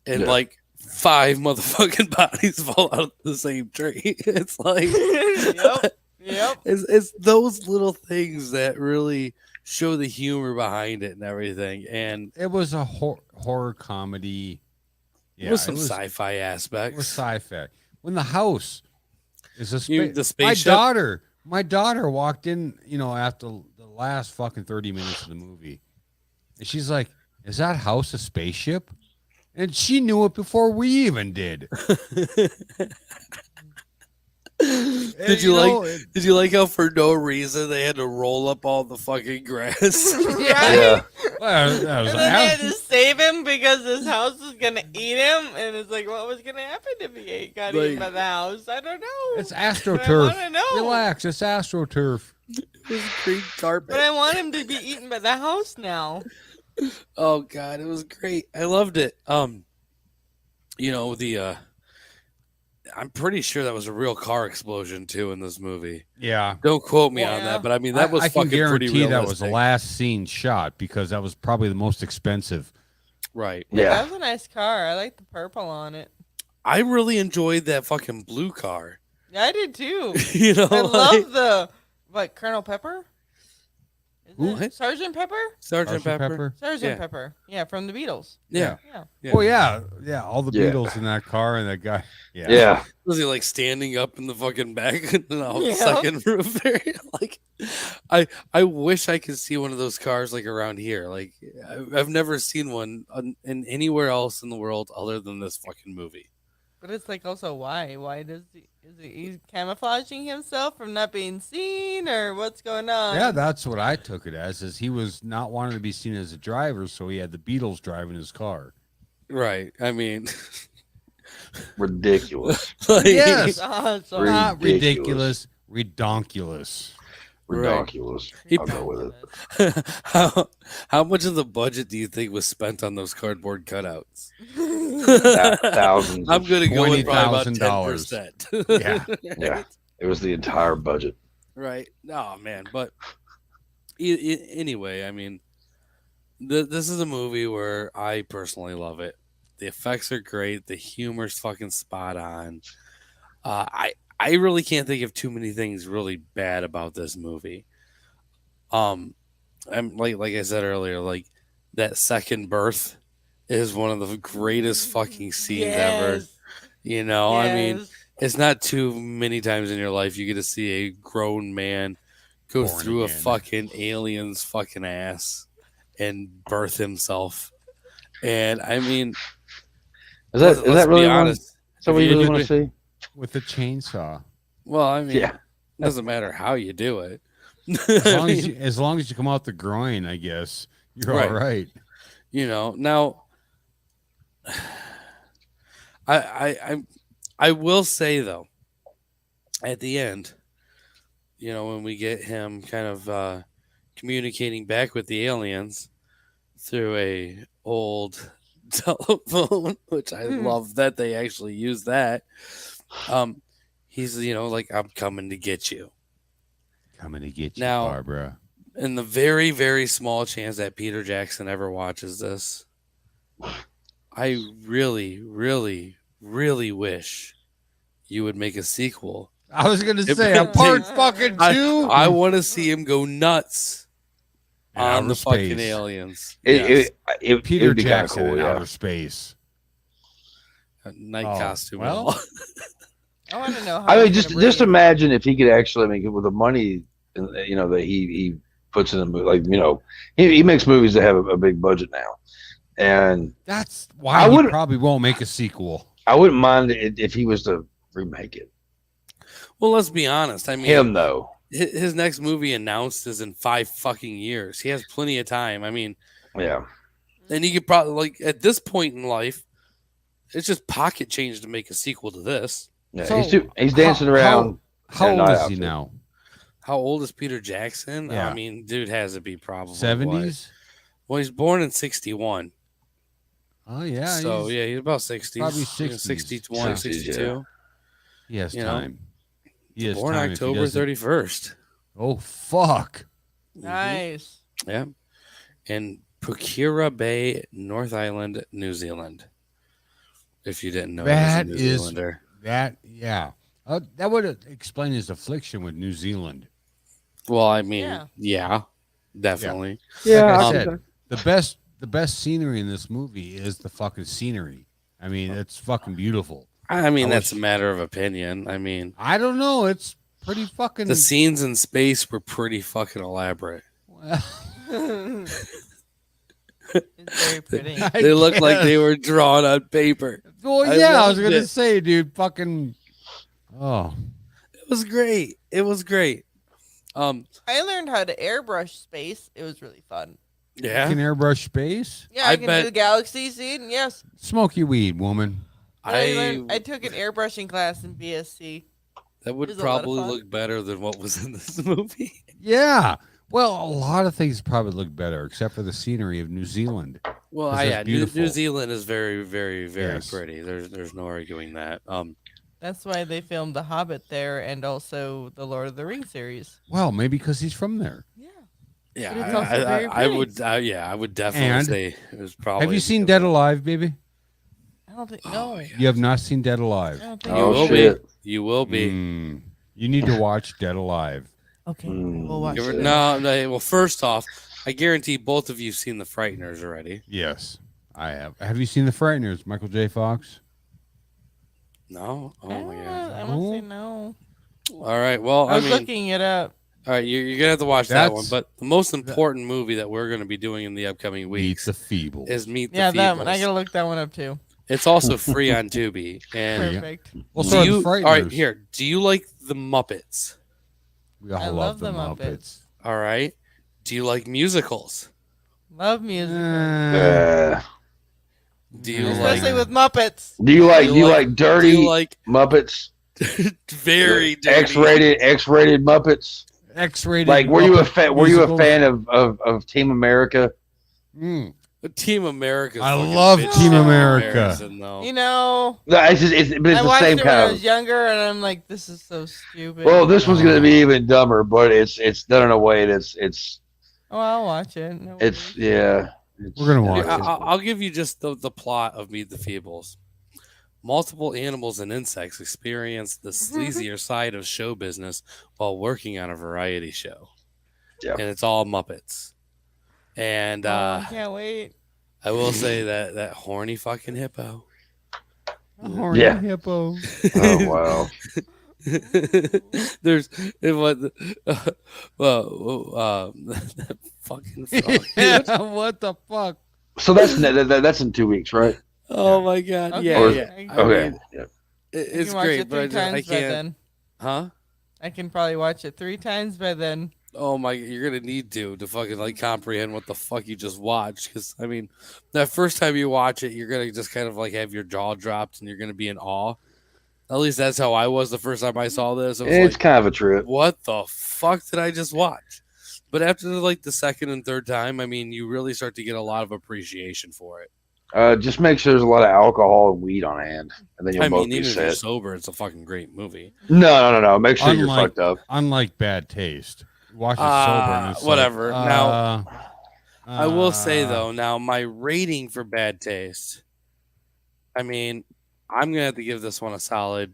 and Yeah. like 5 motherfucking bodies fall out of the same tree. It's like, Yep. it's those little things that really show the humor behind it and everything, and It was a horror comedy. with some it was, sci-fi it was aspects. sci-fi. When the house is a The my spaceship. daughter walked in, after the last fucking 30 minutes of the movie, and she's like, "Is that house a spaceship?" And she knew it before we even did. Did you like how for no reason they had to roll up all the fucking grass? Yeah. Well, that was And then they had to save him because his house was gonna eat him, and it's like, what was gonna happen if he got eaten by the house? I don't know. It's But I AstroTurf. wanna know. Relax, it's AstroTurf. It was green carpet. But I want him to be eaten by the house now. Oh god, it was great. I loved it. The I'm pretty sure that was a real car explosion too in this movie. Yeah. Don't quote me on Yeah. that, but I mean that was I can fucking pretty guarantee realistic. that was the last scene shot because that was probably the most expensive. Right. That Yeah. was a nice car. I like the purple on it. I really enjoyed that fucking blue car. Yeah, I did too. You know, I like love Colonel Pepper? Is Who? it Sergeant Pepper? Sergeant Pepper. Sergeant Yeah. Pepper. Yeah, from the Beatles. Yeah. Yeah. Yeah. Oh yeah, all the Yeah. Beatles in that car and that guy. Yeah. Yeah. Was he like standing up in the fucking back in the Yeah. second roof area? Like, I wish I could see one of those cars like around here. Like, I've never seen one in anywhere else in the world other than this fucking movie. But it's like also why? Why does he's camouflaging himself from not being seen or what's going on? Yeah, that's what I took it as. Is he was not wanting to be seen as a driver, so he had the Beatles driving his car. Right. I mean, Ridiculous. like, Yes. Awesome. Not Ridiculous. ridiculous. Ridiculous. He- I'll go with it. how much of the budget do you think was spent on those cardboard cutouts? Thousands. I'm gonna go with probably about $20,000. 10%. Yeah. Yeah. It was the entire budget. Right. Oh man, but anyway, I mean, this is a movie where I personally love it. The effects are great. The humor's fucking spot on. I really can't think of too many things really bad about this movie. I'm like I said earlier, like that second birth is one of the greatest fucking scenes ever. Yes. You know, I mean, Yes. it's not too many times in your life you get to see a grown man go Born through again. a fucking alien's fucking ass and birth himself. And I mean, Is let's that really be one? honest. Is that what If you you really do want to see? With a chainsaw. Well, I mean, Yeah. it doesn't matter how you do it. As long as you come out the groin, I guess you're Right. all right. You know, now I will say though, at the end, when we get him kind of communicating back with the aliens through a old telephone, which I love that they actually use that. He's like, I'm coming to get you. Coming to get you, Now- Barbara. In the very, very small chance that Peter Jackson ever watches this, I really, really, really wish you would make a sequel. I was gonna It- say a part fucking two. I want to see him go nuts In on outer the fucking space. aliens. It, Peter it'd be kind of Jackson cool. in Yeah. outer space. A night Oh, costume. well. and all. I want to know how. I mean, he's just gonna bring it. imagine if he could actually make it with the money, that he puts in the movie. Like, he makes movies that have a big budget now, and That's I why he would probably won't make a sequel. I wouldn't mind it if he was to remake it. Well, let's be honest. I mean, Him though, his next movie announced is in 5 fucking years. He has plenty of time. I mean, yeah. and he could probably at this point in life, it's just pocket change to make a sequel to this. Yeah, So, he's dancing around. How in old an is he outfit. now? How old is Peter Jackson? Yeah. I mean, dude has to be probably 70s? Well, he's born in 61. Oh, yeah. So, yeah, he's about 60s. probably 60s. 60s. 61, 60s, 62. yeah. He has You know, time. He has Born time if he October doesn't- 31st. Oh, fuck. Nice. Yeah. In Pukira Bay, North Island, New Zealand. If you didn't know, That he was a New is- Zealander. Yeah. That would explain his affliction with New Zealand. Well, I mean, Yeah. yeah, definitely. Like I I'll- said, the best scenery in this movie is the fucking scenery. I mean, it's fucking beautiful. I mean, I that's wish- a matter of opinion. I mean, I don't know. It's pretty fucking. the scenes in space were pretty fucking elaborate. Well, It's very pretty. I They looked like they guess. were drawn on paper. Well, I yeah, I was loved gonna it. say, dude, fucking. Oh, It was great. It was great. I learned how to airbrush space. It was really fun. Yeah. can airbrush space. Yeah, I I can bet- do the galaxy scene. Yes, Smoke your weed, woman. I took an airbrushing class in BSc. that would It was a lot of probably fun. look better than what was in this movie. Yeah. Well, a lot of things probably look better, except for the scenery of New Zealand. Well, 'Cause yeah, it's New beautiful. Zealand is very, very, very Yes. pretty. There's no arguing that. That's why they filmed The Hobbit there, and also the Lord of the Rings series. Well, maybe because he's from there. Yeah. Yeah, But it's also very I pretty. would. I would definitely And- say it was probably. Have you seen Dead Alive, baby? I don't think. Oh, No, yeah. You have not seen Dead I Alive. don't think. You Oh, will shit. be. You will be. Mm. You need to watch Dead Alive. Okay, Mm. we'll watch You ever- it. no, well, first off, I guarantee both of you've seen The Frighteners already. Yes, I have. Have you seen The Frighteners, Michael J. Fox? No? Oh, my God. I don't say no. All right. Well, I I was mean, looking it up. all right, you're going to have to watch that one. That's- But the most important movie that we're going to be doing in the upcoming Meet weeks the Feebles. is Meet Yeah, the that one. I Feebles. gotta look that one up too. It's also free on Tubi. And Yeah. Perfect. Well, do so are you, the all Frighteners. right, here. Do you like the Muppets? We all I love the love the Muppets. All right. Do you like musicals? Love music, Do you especially like? with Muppets. Do you like Do do you you like- like dirty Do you like Muppets? very dirty? X-rated Muppets? X-rated. Like, were you a Muppet were you a musicals? fan of Team America? Mm. Team America. I love Team America. You know, No, it's just but it's I the watched same it when I kind was of. younger, and I'm like, this is so stupid. Well, this one's gonna be even dumber, but it's done in a way that's Oh, I'll watch it. No it's worries. yeah. It's, We're gonna watch I, it. I'll give you just the plot of Meet the Feebles. Multiple animals and insects experience the sleazier side of show business while working on a variety show. Yeah. And it's all Muppets. And Oh, I can't wait. I will say that horny fucking hippo. A horny Yeah. hippo. Oh wow. There's it was that fucking frog. Yeah, what the fuck? So that's in 2 weeks, right? Oh my god. Okay. Yeah, Or- yeah. I Okay. mean, Yeah. it's can watch great, it but I 3 just I times by can't. then. Huh? I can probably watch it 3 times by then. Oh my! You're gonna need to fucking like comprehend what the fuck you just watched. Because I mean, that first time you watch it, you're gonna just kind of like have your jaw dropped and you're gonna be in awe. At least that's how I was the first time I saw this. I was It's like, kind of a trip. "What the fuck did I just watch?" But after like the second and third time, I mean, you really start to get a lot of appreciation for it. Just make sure there's a lot of alcohol and weed on hand, and then you'll I both mean, be even if you're set. sober, it's a fucking great movie. No. Make sure you're Unlike- fucked up. Unlike Bad Taste. Watch it sober. And it's Whatever. Like, Now, I will say uh, though, now my rating for Bad Taste. I mean, I'm gonna have to give this one a solid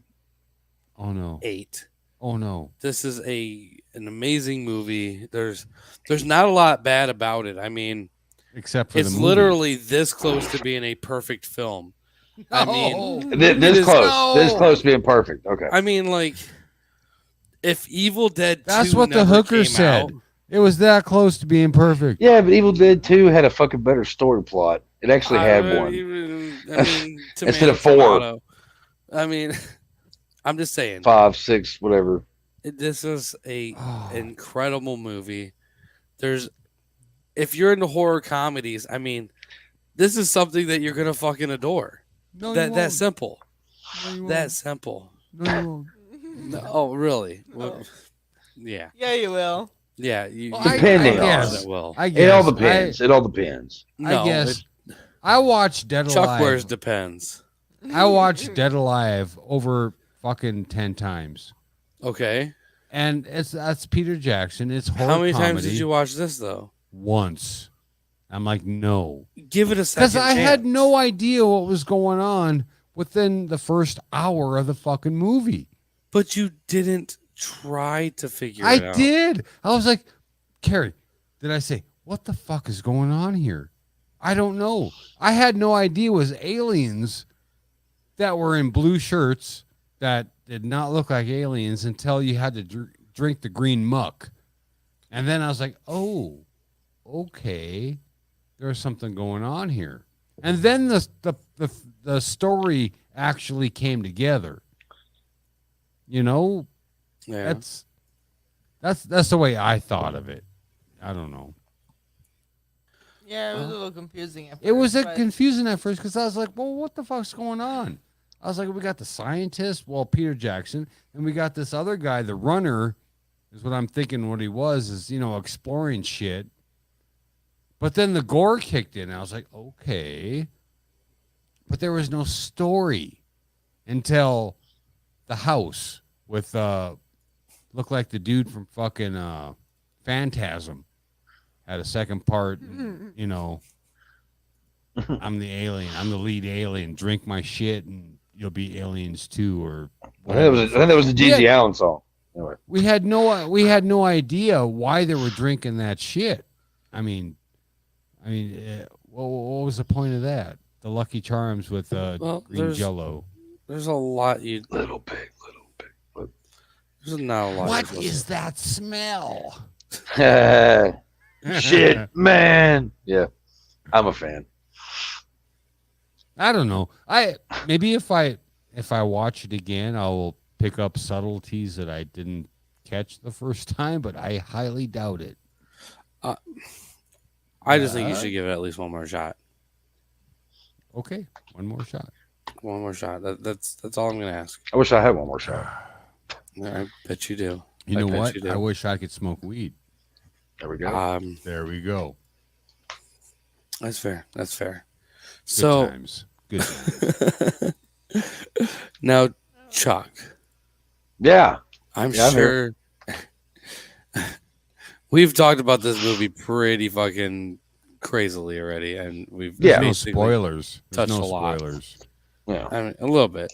Oh no. 8. Oh no. This is an amazing movie. There's not a lot bad about it. I mean, Except for it's the movie. literally this close to being a perfect film. I mean, No. This, It this is- close. This No. close to being perfect. Okay. I mean, like, if Evil Dead 2 That's what the never hooker came said. out, It was that close to being perfect. Yeah, but Evil Dead 2 had a fucking better story plot. It actually had one. I mean, Instead of tomato, 4. tomato. I mean, I'm just saying, 5, 6, whatever. this is a Oh. incredible movie. If you're into horror comedies, I mean, this is something that you're gonna fucking adore. No, you That won't. simple. No, you won't. That simple. No, you won't. No, oh, really? No. Well, yeah, Yeah, you will. yeah. You, Well, you Depending are on the guess. that will. I guess. It all depends. It all depends. No, I guess. I watched Dead Chuck Alive. Wears depends. I watched Dead Alive over fucking 10 times. Okay. And that's Peter Jackson. It's horror How many comedy. times did you watch this though? Once. I'm like, no. Give it a second. Because I had no idea what was going on within the first hour of the fucking movie. But you didn't try to figure I it out. did. I was like, Carrie, did I say, what the fuck is going on here? I don't know. I had no idea it was aliens that were in blue shirts that did not look like aliens until you had to drink the green muck. And then I was like, oh, okay. There's something going on here. And then the story actually came together. You know, Yeah. that's the way I thought of it. I don't know. Yeah, it was a little confusing at first. It was but confusing at first because I was like, well, what the fuck's going on? I was like, we got the scientist, well, Peter Jackson, and we got this other guy, the runner, is what I'm thinking what he was, is, exploring shit. But then the gore kicked in. I was like, okay. But there was no story until the house with, looked like the dude from fucking Phantasm. Had a second part, I'm the alien. I'm the lead alien. Drink my shit and you'll be aliens too, or I think that was a G.G. Allen song. Anyway. we had no idea why they were drinking that shit. I mean, what was the point of that? The Lucky Charms with green Jello. There's a lot you. Little pig. There's not a lot. What is that smell? Shit, man. Yeah, I'm a fan. I don't know. Maybe if I watch it again, I will pick up subtleties that I didn't catch the first time, but I highly doubt it. I just think you should give it at least one more shot. Okay, one more shot. One more shot. That's all I'm gonna ask. I wish I had one more shot. I bet you do. You know bet what? you do. I wish I could smoke weed. There we go. There we go. That's fair. That's fair. Good So times. Good times. now, Chuck, Yeah. I'm Yeah, I'm sure we've talked about this movie pretty fucking crazily already, and we've Yeah. There's no basically spoilers. There's touched no a lot. spoilers. Yeah. I mean, a little bit.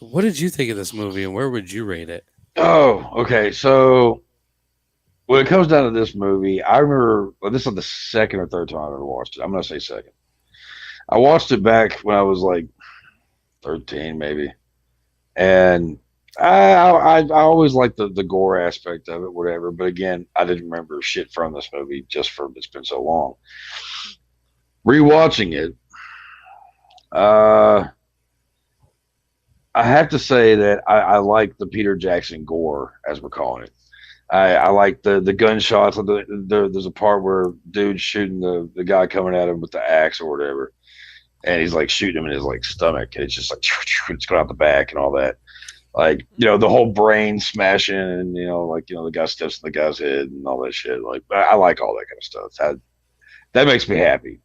What did you think of this movie, and where would you rate it? Oh, okay. So when it comes down to this movie, I remember this is the second or third time I've ever watched it. I'm gonna say second. I watched it back when I was like 13, maybe, and I always liked the gore aspect of it, whatever. But again, I didn't remember shit from this movie just for it's been so long. Rewatching it, I have to say that I like the Peter Jackson gore, as we're calling it. I like the gunshots. There's a part where dude's shooting the guy coming at him with the axe or whatever, and he's like shooting him in his like stomach, and it's just like it's going out the back and all that. Like the whole brain smashing, and the guy steps in the guy's head and all that shit. Like I like all that kind of stuff. That makes me happy.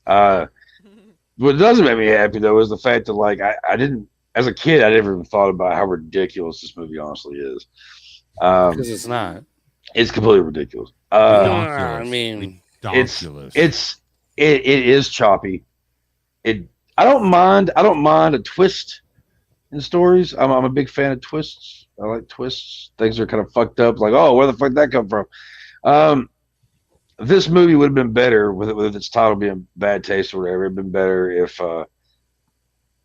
What doesn't make me happy though is the fact that like I didn't. As a kid, I never even thought about how ridiculous this movie honestly is. Because it's not. It's completely ridiculous. I mean, Donkulous. It is choppy. I don't mind a twist in stories. I'm a big fan of twists. I like twists. Things are kind of fucked up. Like, oh, where the fuck did that come from? This movie would have been better with its title being Bad Taste or whatever. It'd been better if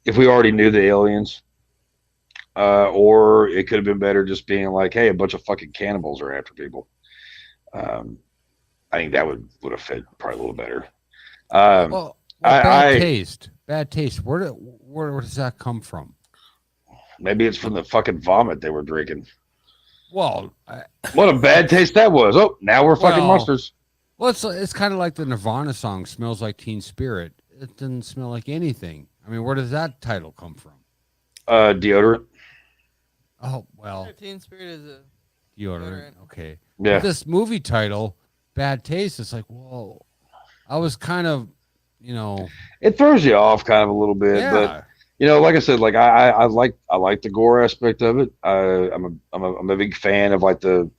if we already knew the aliens, or it could have been better just being like, hey, a bunch of fucking cannibals are after people. Um, I think that would have fit probably a little better. Um, Well, bad I taste. Bad taste. Where does that come from? maybe it's from the fucking vomit they were drinking. Well, What a bad taste that was. Oh, now we're fucking well, monsters. it's kind of like the Nirvana song "Smells Like Teen Spirit." It doesn't smell like anything. I mean, where does that title come from? Deodorant. Oh well, Teen Spirit is a deodorant. Okay, Yeah. but this movie title, "Bad Taste," it's like, well, I was kind of, you know, It throws you off kind of a little bit, but yeah, like I said, like I like the gore aspect of it. I'm a big fan of like the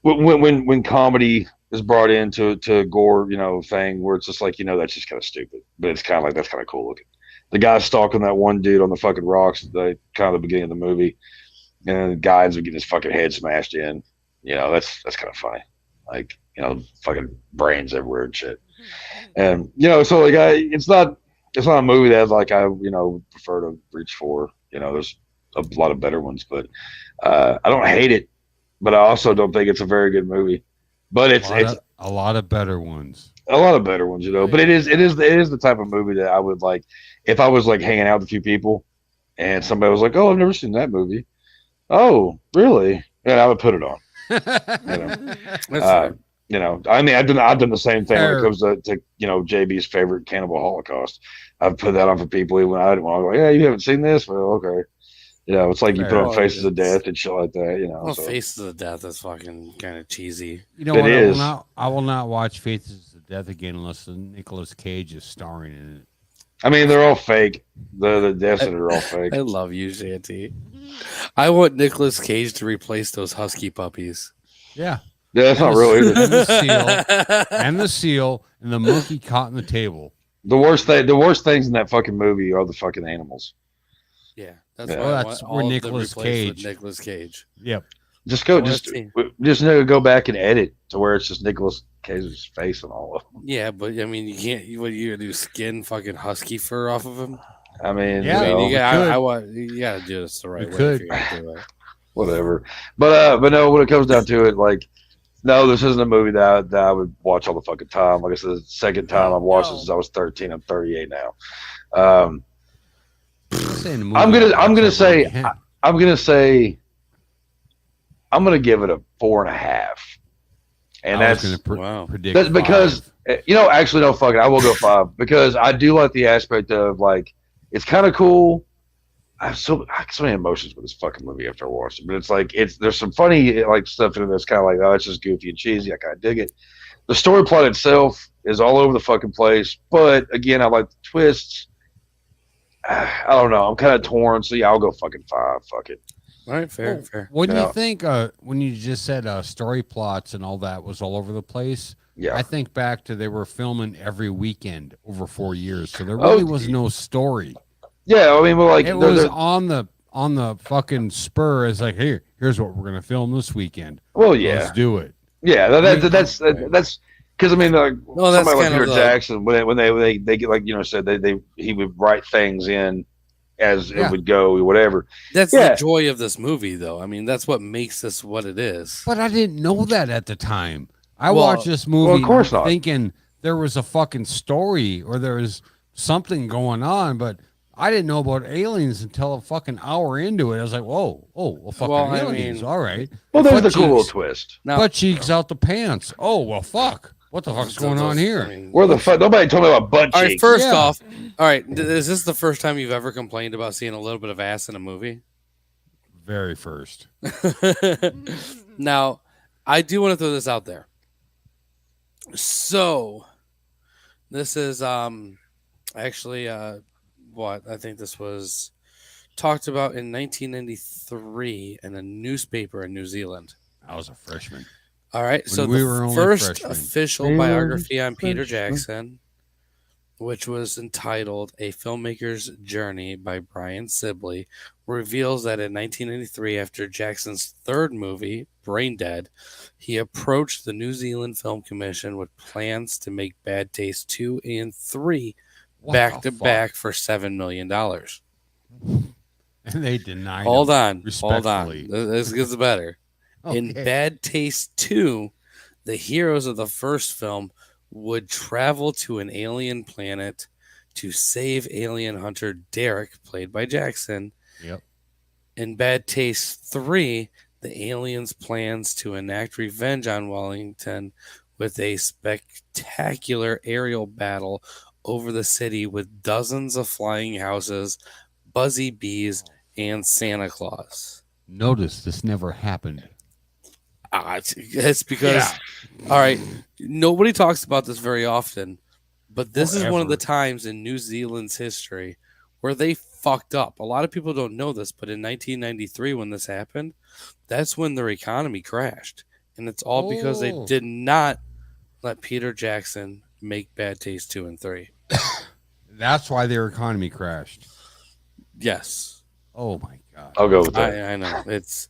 when comedy is brought into to gore, thing where it's just like that's just kind of stupid, but it's kind of like that's kind of cool looking. The guy stalking that one dude on the fucking rocks at the kind of the beginning of the movie, and then the guy ends up getting his fucking head smashed in. That's kind of funny. Like fucking brains everywhere and shit. And so like it's not a movie that like I prefer to reach for. There's a lot of better ones, but I don't hate it, but I also don't think it's a very good movie. But it's a lot of better ones. a lot of better ones, But it is the type of movie that I would like if I was like hanging out with a few people and somebody was like, "Oh, I've never seen that movie." Oh, really? Yeah, I would put it on. That's Uh, fair. I mean, I've done the same thing when it Fair. comes to JB's favorite Cannibal Holocaust. I've put that on for people even when I didn't want to go. Yeah, you haven't seen this? Well, okay. It's like you put Fair. on Faces of It's- Death and shit like that. Well, So Faces of Death is fucking kind of cheesy. You know It what? is. I will not watch Faces of Death again unless Nicolas Cage is starring in it. I mean, they're all fake. The deaths that are all fake. I love you, Chente. I want Nicolas Cage to replace those husky puppies. Yeah, Yeah, that's not real either. and the seal, and the monkey caught in the table. The worst things in that fucking movie are the fucking animals. Yeah, that's Yeah. why Well, I that's want where all Nicolas of them replaced with Cage. Nicolas Cage. Yep. Just go, Well, just let's see. go back and edit to where it's just Nicolas Cage's face and all of them. Yeah, but I mean, you can't. What you gonna do? Skin fucking husky fur off of him? I mean, Yeah, I mean, we you got. could. I want. You got to do this the right We way could. if you're gonna do it. whatever. But no, when it comes down to it, like, no, this isn't a movie that I would watch all the fucking time. Like I said, the second time I've watched it since I was 13. I'm 38 now. I'm gonna say I'm gonna give it a 4.5, and I was that's gonna Wow. predict that's because 5. actually no, fuck it, I will go 5 because I do like the aspect of like it's kind of cool. I have so many emotions with this fucking movie after I watched it, but it's like there's some funny like stuff in it that's kind of like, oh, it's just goofy and cheesy. I kind of dig it. The story plot itself is all over the fucking place, but again, I like the twists. I don't know. I'm kind of torn, so yeah, I'll go fucking 5. Fuck it. All right, fair, fair. What do Yeah. you think? When you just said story plots and all that was all over the place, Yeah. I think back to they were filming every weekend over 4 years, so there Oh, really was no story. Yeah, I mean, well, like It was on the fucking spur. It's like, here's what we're gonna film this weekend. well, yeah, Let's do it. yeah. That's because I mean, like Well, that's somebody like kind of Peter the- Jackson when they get like said he would write things in as Yeah. it would go, whatever. That's Yeah. the joy of this movie, though. I mean, that's what makes this what it is. But I didn't know that at the time. I Well- watched this movie of course not. thinking there was a fucking story or there was something going on, but I didn't know about aliens until a fucking hour into it. I was like, whoa, well, fucking Well, I aliens. mean- All right. Well, there's Butt the cool little cheeks- twist. Now, Butt cheeks out the pants. Oh, well, fuck. What the fuck's going on here? I mean, Where the fuck? Nobody told me about butt all right, cheeks. first Yeah. off, all right, is this the first time you've ever complained about seeing a little bit of ass in a movie? Very first. Now, I do want to throw this out there. So, this is actually what I think this was talked about in 1993 in a newspaper in New Zealand. I was a freshman. All right, When so we the were only first freshmen. official We were biography on Peter freshmen. Jackson, which was entitled A Filmmaker's Journey by Brian Sibley, reveals that in 1993, after Jackson's third movie, Brain Dead, he approached the New Zealand Film Commission with plans to make Bad Taste 2 and 3 back to back for $7 million. And they denied Hold him on. respectfully. This gets better. In Okay. Bad Taste 2, the heroes of the first film would travel to an alien planet to save alien hunter Derek, played by Jackson. Yep. In Bad Taste 3, the aliens' plans to enact revenge on Wellington with a spectacular aerial battle over the city with dozens of flying houses, buzzy bees, and Santa Claus. Notice this never happened. It's because, all right, nobody talks about this very often, but this is one of the times in New Zealand's history where they fucked up. A lot of people don't know this, but in 1993, when this happened, that's when their economy crashed. And it's all because they did not let Peter Jackson make Bad Taste 2 and 3. That's why their economy crashed. Yes. Oh, my God. I'll go with that. I know. It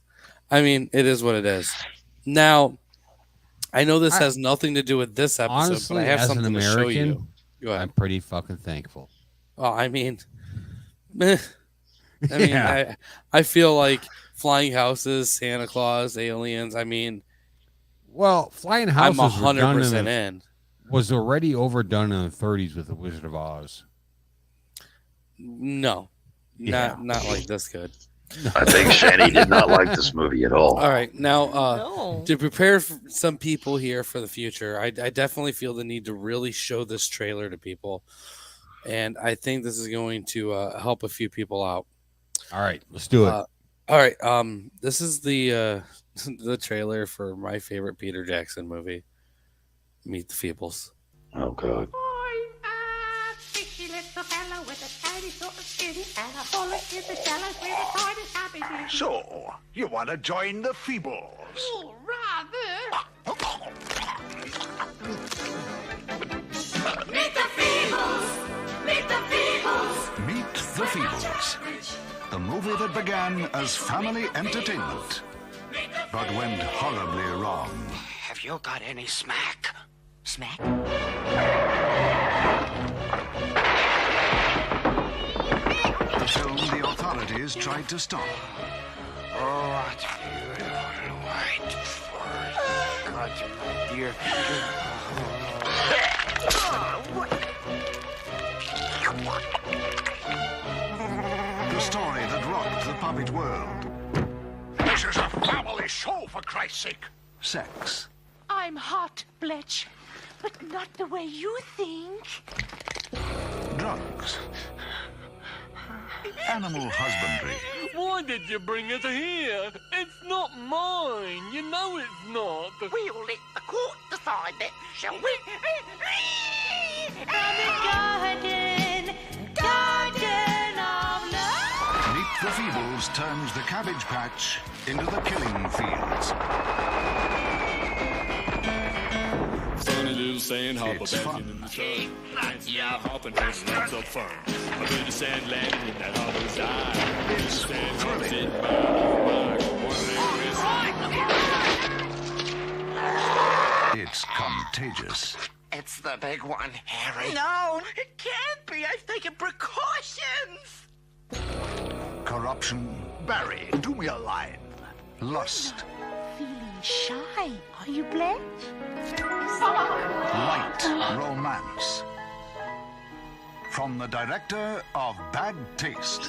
is what it is. Now, I know this has nothing to do with this episode, Honestly, but I have as something an to show you. American, Go ahead. I'm pretty fucking thankful. Oh, meh. I feel like flying houses, Santa Claus, aliens. Well, flying I'm houses 100% in. was already overdone in the 30s with The Wizard of Oz. No, not like this good. I think Shani did not like this movie at all. All right, now No. to prepare some people here for the future, I definitely feel the need to really show this trailer to people, and I think this is going to help a few people out. All right, let's do it. All right, this is the the trailer for my favorite Peter Jackson movie, Meet the Feebles. Oh, God. So, you want to join the Feebles? Oh, rather. Meet the Feebles! Meet the Feebles! Meet the Feebles, the movie that began as family entertainment, but went horribly wrong. Have you got any smack? Smack? The film the authorities tried to stop. Oh, what beautiful white fur. God, my dear. The story that rocked the puppet world. This is a family show, for Christ's sake. Sex. I'm hot, Bletch, but not the way you think. Drugs. Animal husbandry. Why did you bring it here? It's not mine. You know it's not. We'll let the court decide that, shall we? Garden of love. Meet the Feebles turns the cabbage patch into the killing fields. Funny little sandhopper It's basking fun. in the sun. Dancing and hopping, having lots of fun. A bit of sand landing in that hollow's eye. It's Sand thrilling. sitting by the fire, wondering It's contagious. It's the big one, Harry. No, it can't be. I've taken precautions. Corruption. Barry, do me a line. Lust. Feeling shy, are you, Bletch? Light romance. From the director of Bad Taste.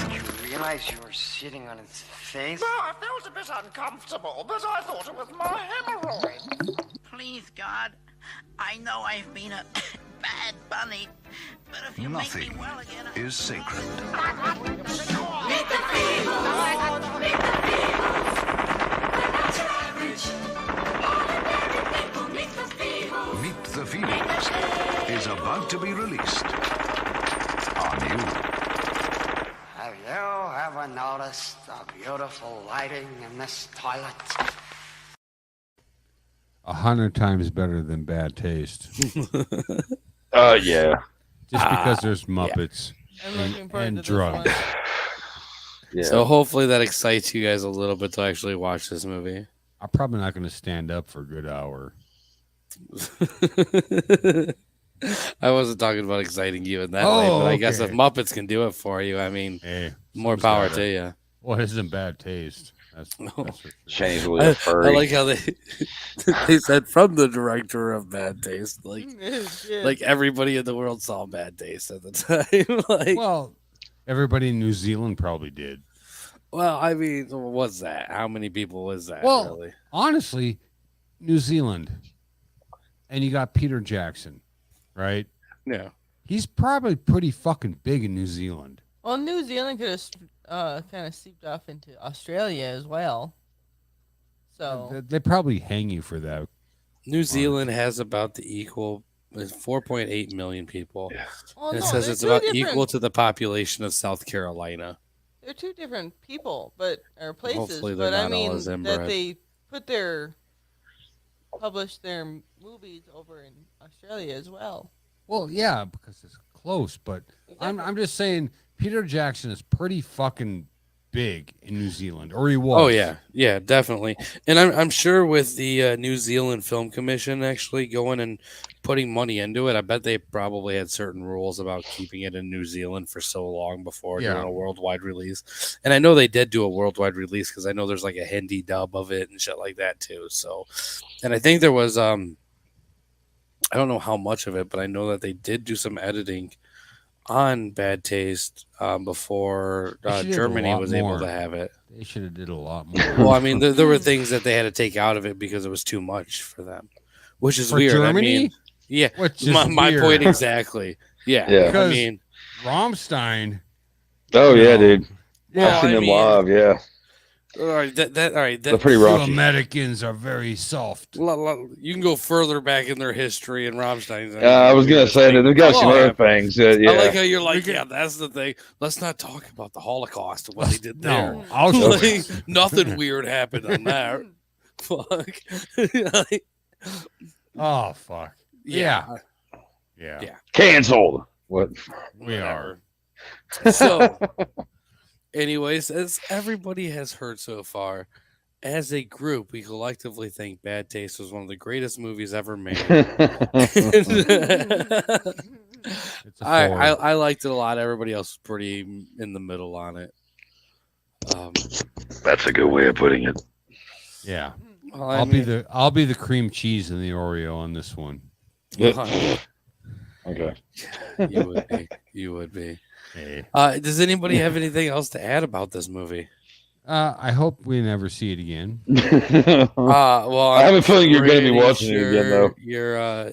Did you realize you were sitting on his face? I felt a bit uncomfortable, but I thought it was my hemorrhoid. Please, God, I know I've been a bad bunny, but if you Nothing make me well again, is sacred. Meet the Feebles! Meet the Feebles! Meet the Feebles! Meet the Feebles is about to be released on you. Have you ever noticed the beautiful lighting in this toilet? 100 times better than Bad Taste. Yeah. Just because there's Muppets I'm looking forward and to this drugs. one. Yeah. So hopefully that excites you guys a little bit to actually watch this movie. I'm probably not going to stand up for a good hour. I wasn't talking about exciting you in that way, but I guess if okay. Muppets can do it for you, I mean, Hey, more someone's power gotta- to you. Well, it isn't bad taste. That's for sure. Shane's really a I furry. like how they they said from the director of Bad Taste, like everybody in the world saw Bad Taste at the time. like, Well, everybody in New Zealand probably did. well, I mean, what's that? How many people was that? Well, really? honestly, New Zealand, and you got Peter Jackson, right? Yeah. He's probably pretty fucking big in New Zealand. Well, New Zealand could have kind of seeped off into Australia as well. So They probably hang you for that. New Zealand has about the equal 4.8 million people. well, And it no, says they're it's two about different- equal to the population of South Carolina. They're two different people, or places. Hopefully they're but I not all mean as that inbred. they publish their movies over in Australia as well. Well, yeah, because it's close, but I'm just saying Peter Jackson is pretty fucking big in New Zealand, or he was. Oh yeah, definitely. And I'm sure with the New Zealand Film Commission actually going and putting money into it, I bet they probably had certain rules about keeping it in New Zealand for so long before Yeah. doing a worldwide release. And I know they did do a worldwide release because I know there's like a Hindi dub of it and shit like that too. So, and I think there was I don't know how much of it, but I know that they did do some editing on Bad Taste before They should've did a Germany lot was able more. to have it. They should have did a lot more. Well, I mean, there were things that they had to take out of it because it was too much for them, which is For weird. Germany? I mean, yeah, Which is my weird. point exactly. Yeah, Yeah. I Because mean, Rammstein. Oh yeah, No. dude. Yeah, I've seen I them mean- live. Yeah, all right, all right. they're pretty You raunchy. Americans are very soft. You can go further back in their history and Rammstein's. I was gonna say that they've got some Well, other things. That, yeah, I like how you're like, yeah, that's the thing. Let's not talk about the Holocaust and what they did there. No, Auschwitz. Like, nothing weird happened on that. Fuck. Like, Oh fuck. yeah. Yeah. Yeah. canceled. What? We are. So, anyways, as everybody has heard so far, as a group, we collectively think Bad Taste was one of the greatest movies ever made. It's a four. I liked it a lot. Everybody else was pretty in the middle on it. That's a good way of putting it. Yeah. Well, I'll be the cream cheese and the Oreo on this one. Okay. you would be. You would be. Hey. Does anybody have anything else to add about this movie? I hope we never see it again. Well, I have a feeling you're gonna be pretty watching it again, though.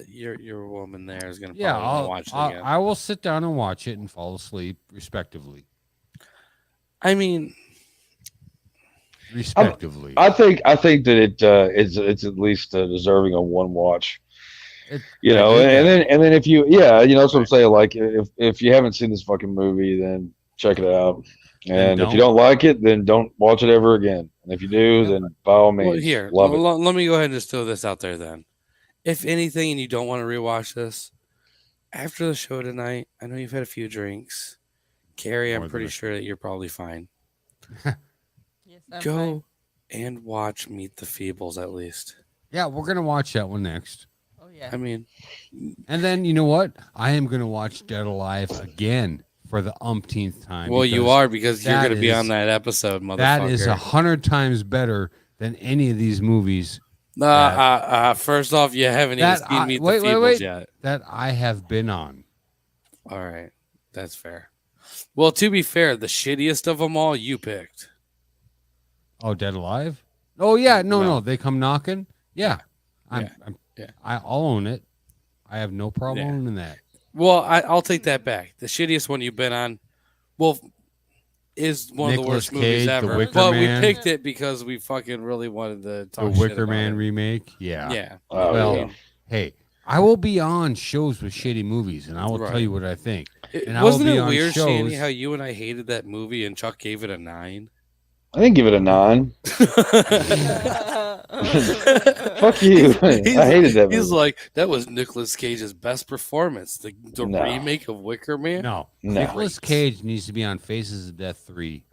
Your woman there is gonna Yeah, probably wanna watch it again. I will sit down and watch it and fall asleep, respectively. I mean, Respectively. I think that it's at least deserving of one watch. You know, and then if you that's what I'm saying. Like if you haven't seen this fucking movie, then check it out. And if you don't like it, then don't watch it ever again. And if you do, then by all means, well, here, love it. let me go ahead and just throw this out there then. If anything, and you don't want to rewatch this, after the show tonight, I know you've had a few drinks. Carrie, More I'm than pretty a- sure that you're probably fine. Yes, I'm Go fine. and watch Meet the Feebles at least. Yeah, we're gonna watch that one next. Oh yeah. I mean, And then you know what? I am gonna watch Dead Alive again for the umpteenth time. well, you because are because you're that going to be is- on that episode, motherfucker. That is 100 times better than any of these movies First off, you haven't even that seen Meet the wait, Feebles yet. that I have been on. All right, that's fair. Well, to be fair, the shittiest of them all you picked. Oh, Dead Alive? Oh yeah, no, No. they come knocking. Yeah, Yeah. I'll own it. I have no problem Yeah. owning that. Well, I'll take that back. The shittiest one you've been on, well, is one of the Nicolas worst movies Cage, The ever. Wicker But Man. we picked it because we fucking really wanted to The talk shit Wicker about Man it. remake. Yeah. Yeah. Oh, Well, yeah. hey, I will be on shows with shitty movies, and I will tell Right. you what I think. And I will Wasn't be it on weird, Shanny, shows- how you and I hated that movie and Chuck gave it a 9? I didn't give it a 9. Fuck you. I hated that movie. He's like, that was Nicolas Cage's best performance. The No. remake of Wicker Man? No, No. Nicolas Cage needs to be on Faces of Death 3.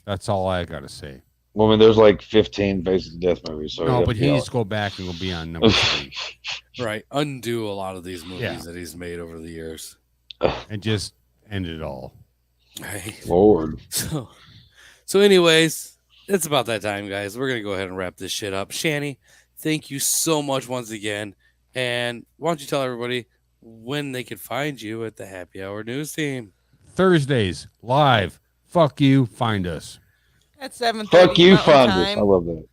That's all I gotta say. Well, I mean, there's like 15 Faces of Death movies, so No, it'd but be he all- needs to go back and go be on number 3 Right. Undo a lot of these movies Yeah. that he's made over the years. and just end it all. Right. Lord. So anyways, it's about that time, guys. We're gonna go ahead and wrap this shit up. Shanny, thank you so much once again. And why don't you tell everybody when they can find you at the Happy Hour News Team? Thursdays live. Fuck you. Find us. At 7:30 Fuck you, Mountain Fondus. Time. I love that.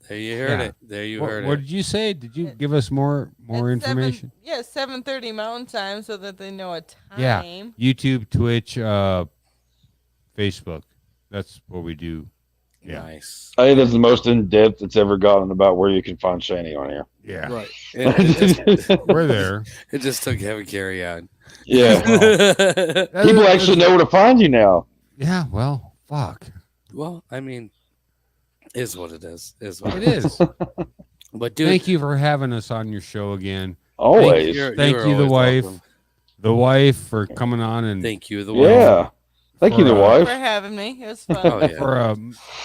There you heard Yeah. it. There you What, heard what it. did you say? Did you give us more At information? 7:30 Mountain Time, so that they know a time. Yeah. YouTube, Twitch, Facebook. That's what we do. Yeah. Nice. I think that's the most in depth it's ever gotten about where you can find Shani on here. Yeah. Right. It We're there. just took heavy carry on. Yeah. People actually know where to find you now. Yeah, well, fuck. Well, I mean, is what it is. Is what It is. But dude, Thank you for having us on your show again. Always. Thank you're you, the always wife. welcome. The wife for coming on and Thank you, the wife. Yeah. Thank you, the For, wife. For having me. It was fun. Oh, yeah. for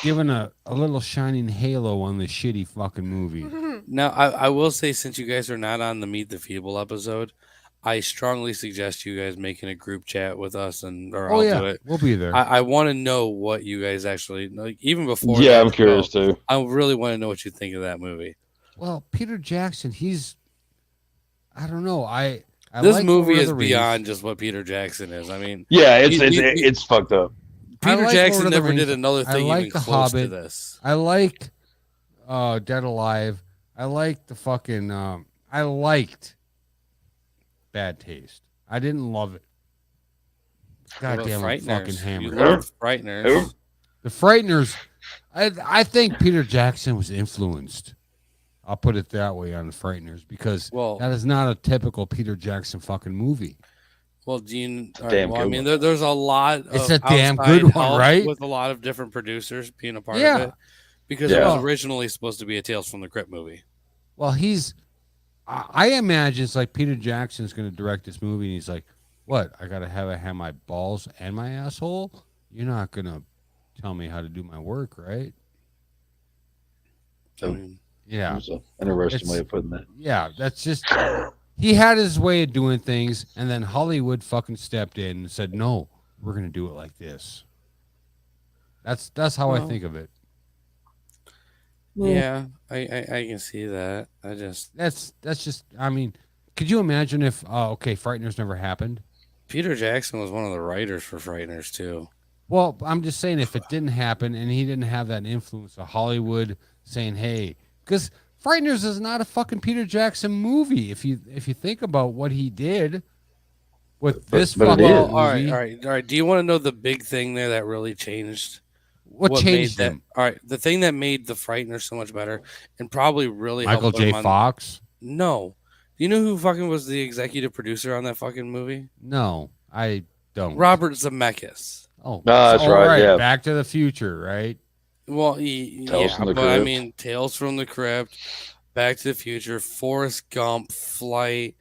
giving a little shining halo on this shitty fucking movie. Now, I will say, since you guys are not on the Meet the Feeble episode, I strongly suggest you guys making a group chat with us, or Oh I'll yeah, do it. we'll be there. I want to know what you guys actually like, even before. Yeah, that I'm as curious well. too. I really want to know what you think of that movie. Well, Peter Jackson, I don't know. I This like movie Lord of is the Rings. beyond just what Peter Jackson is. I mean, Yeah, You- you- it's fucked up. I Peter like Jackson Lord of the never Rings. did another I thing like even The close to Hobbit. this. I like Dead Alive. I like the fucking I liked Bad Taste. I didn't love it. What about Goddamn, I'm fucking You hammered. love Frighteners. The Frighteners. I think Peter Jackson was influenced. I'll put it that way on the Frighteners because Well- that is not a typical Peter Jackson fucking movie. Well, do you? All right, Damn well, I good mean, one. there's a lot. It's of a damn outside good one, help right? With a lot of different producers being a part Yeah. of it, because it Yeah. was originally supposed to be a Tales from the Crypt movie. Well, I imagine it's like Peter Jackson's going to direct this movie, and he's like, "What? I got to have my balls and my asshole? You're not going to tell me how to do my work, right?" I mean, Yeah, There's an interesting It's- way of putting that. yeah. That's just he had his way of doing things, and then Hollywood fucking stepped in and said, "No, we're going to do it like this." That's how I Well, think of it. yeah, I can see that. That's just. I mean, could you imagine if Frighteners never happened? Peter Jackson was one of the writers for Frighteners too. Well, I'm just saying if it didn't happen and he didn't have that influence of Hollywood saying, "Hey," because Frighteners is not a fucking Peter Jackson movie. If you think about what he did with this but it fucking is. movie, All right. Do you want to know the big thing there that really changed? what made changed that? him? All right, the thing that made the Frighteners so much better and probably really Michael helped put J. him on- Fox? No, do you know who fucking was the executive producer on that fucking movie? No, I don't. Robert Zemeckis. Oh, that's all right, yeah. Back to the Future, right? Well, Tales yeah, from the but I Crypt. mean, Tales from the Crypt, Back to the Future, Forrest Gump, Flight.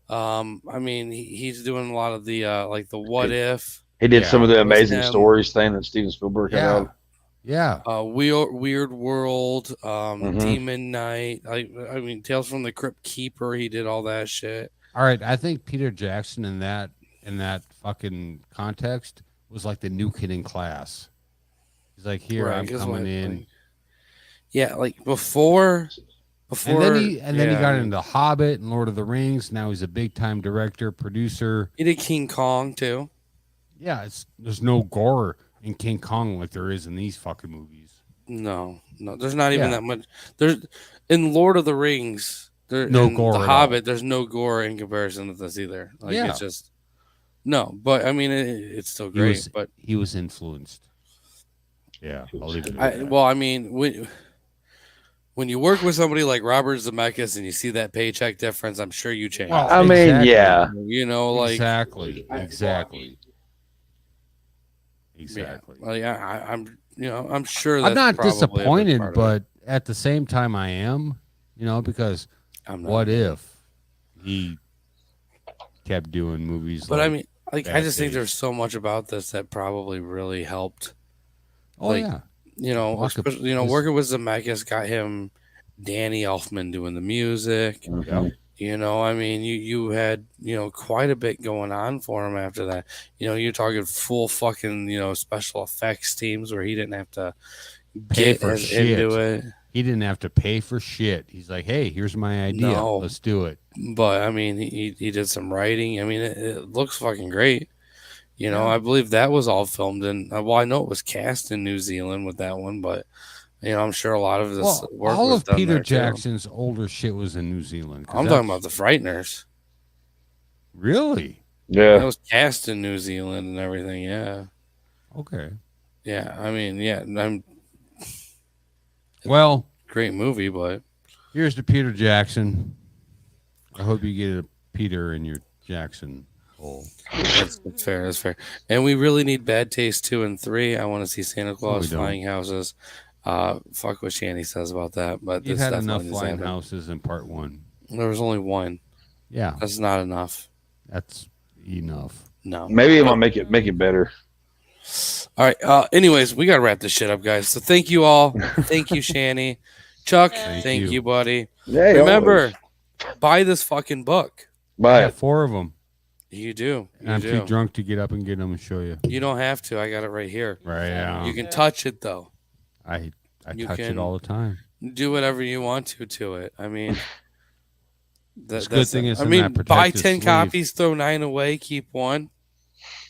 I mean, he's doing a lot of the like the What If, He did Yeah, some of the it was amazing him. stories thing that Steven Spielberg had Yeah, out. yeah. Weird World, Mhm. Demon Knight. I mean, Tales from the Crypt Keeper. He did all that shit. All right, I think Peter Jackson in that fucking context was like the new kid in class. He's like, "Here, Right, I'm 'cause coming when- in." like, yeah, like before. And then he got yeah, into Hobbit and Lord of the Rings. Now he's a big time director, producer. He did King Kong too. Yeah, there's no gore in King Kong like there is in these fucking movies. No, there's not even Yeah. that much. There's in Lord of the Rings. No in gore The at Hobbit. There's no gore in comparison to this either. Like Yeah. it's just no. But I mean, it's still He great. was But he was influenced. Yeah, I'll leave it at that. well, I mean, when you work with somebody like Robert Zemeckis and you see that paycheck difference, I'm sure you change. Well, I mean, Exactly. yeah. You know, like exactly. Like I'm, I'm sure. I'm That's not probably a big disappointed, part of it. but at the same time, I am. Because I'm not. what if he kept doing movies? But like, I mean, like I Bad just think Taste. there's so much about this that probably really helped. oh like, yeah, working with Zemeckis got him Danny Elfman doing the music. Mhm. I mean, you had quite a bit going on for him after that. You're talking full fucking special effects teams where he didn't have to Pay get for as shit. into it. He didn't have to pay for shit. He's like, hey, here's my idea. No. Let's do it. But I mean, he did some writing. I mean, it looks fucking great. Yeah. I believe that was all filmed in. Well, I know it was cast in New Zealand with that one, but I'm sure a lot of this work all was of done Peter there, too. Jackson's older shit was in New Zealand. I'm talking about the Frighteners. Really? Yeah. That was cast in New Zealand and everything. Yeah. Okay. Yeah. I mean, yeah. I'm Well, great movie, but here's to Peter Jackson. I hope you get a Peter in your Jackson hole. that's fair. That's fair. And we really need Bad Taste 2 and 3. I want to see Santa Claus we don't. Flying Houses. Fuck what Shanny says about that, but You've this had enough definitely needs to flying happen. houses in part 1. There was only one. Yeah, That's not enough. that's enough. No. Maybe it might make it better. All right. Anyways, we gotta wrap this shit up, guys. So thank you all. Thank you, Shanny. Chuck, thank you, buddy. Yeah, Remember, buy this fucking book. I Bye. have 4 of them. You do. And I'm too drunk to get up and get them and show you. You don't have to. I got it right here. Right now. You can touch it though. I You touch can- it all the time. Do whatever you want to it. I mean, It's a good thing it's I in mean, that buy protective 10 sleeve. copies, throw 9 away, keep 1.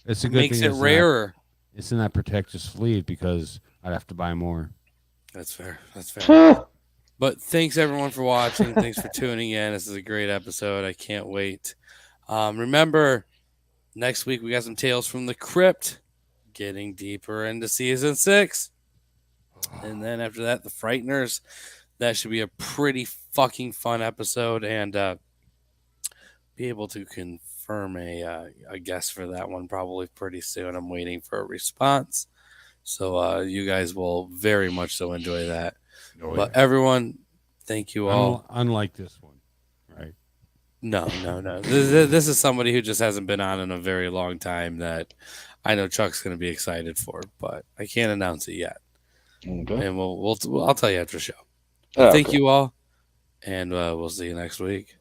It's a good Makes thing it it's in rarer. It's in that protective sleeve because I'd have to buy more. That's fair. That's fair. But thanks everyone for watching. Thanks for tuning in. This is a great episode. I can't wait. Remember, next week we got some Tales from the Crypt, getting deeper into season 6. And then after that, the Frighteners. That should be a pretty fucking fun episode, and be able to confirm a guest for that one probably pretty soon. I'm waiting for a response. So you guys will very much so enjoy that. But everyone, thank you all. Unlike this one, right? No. This is somebody who just hasn't been on in a very long time that I know Chuck's going to be excited for, but I can't announce it yet. Okay. And I'll tell you after the show. Oh, Thank okay. you all, and we'll see you next week.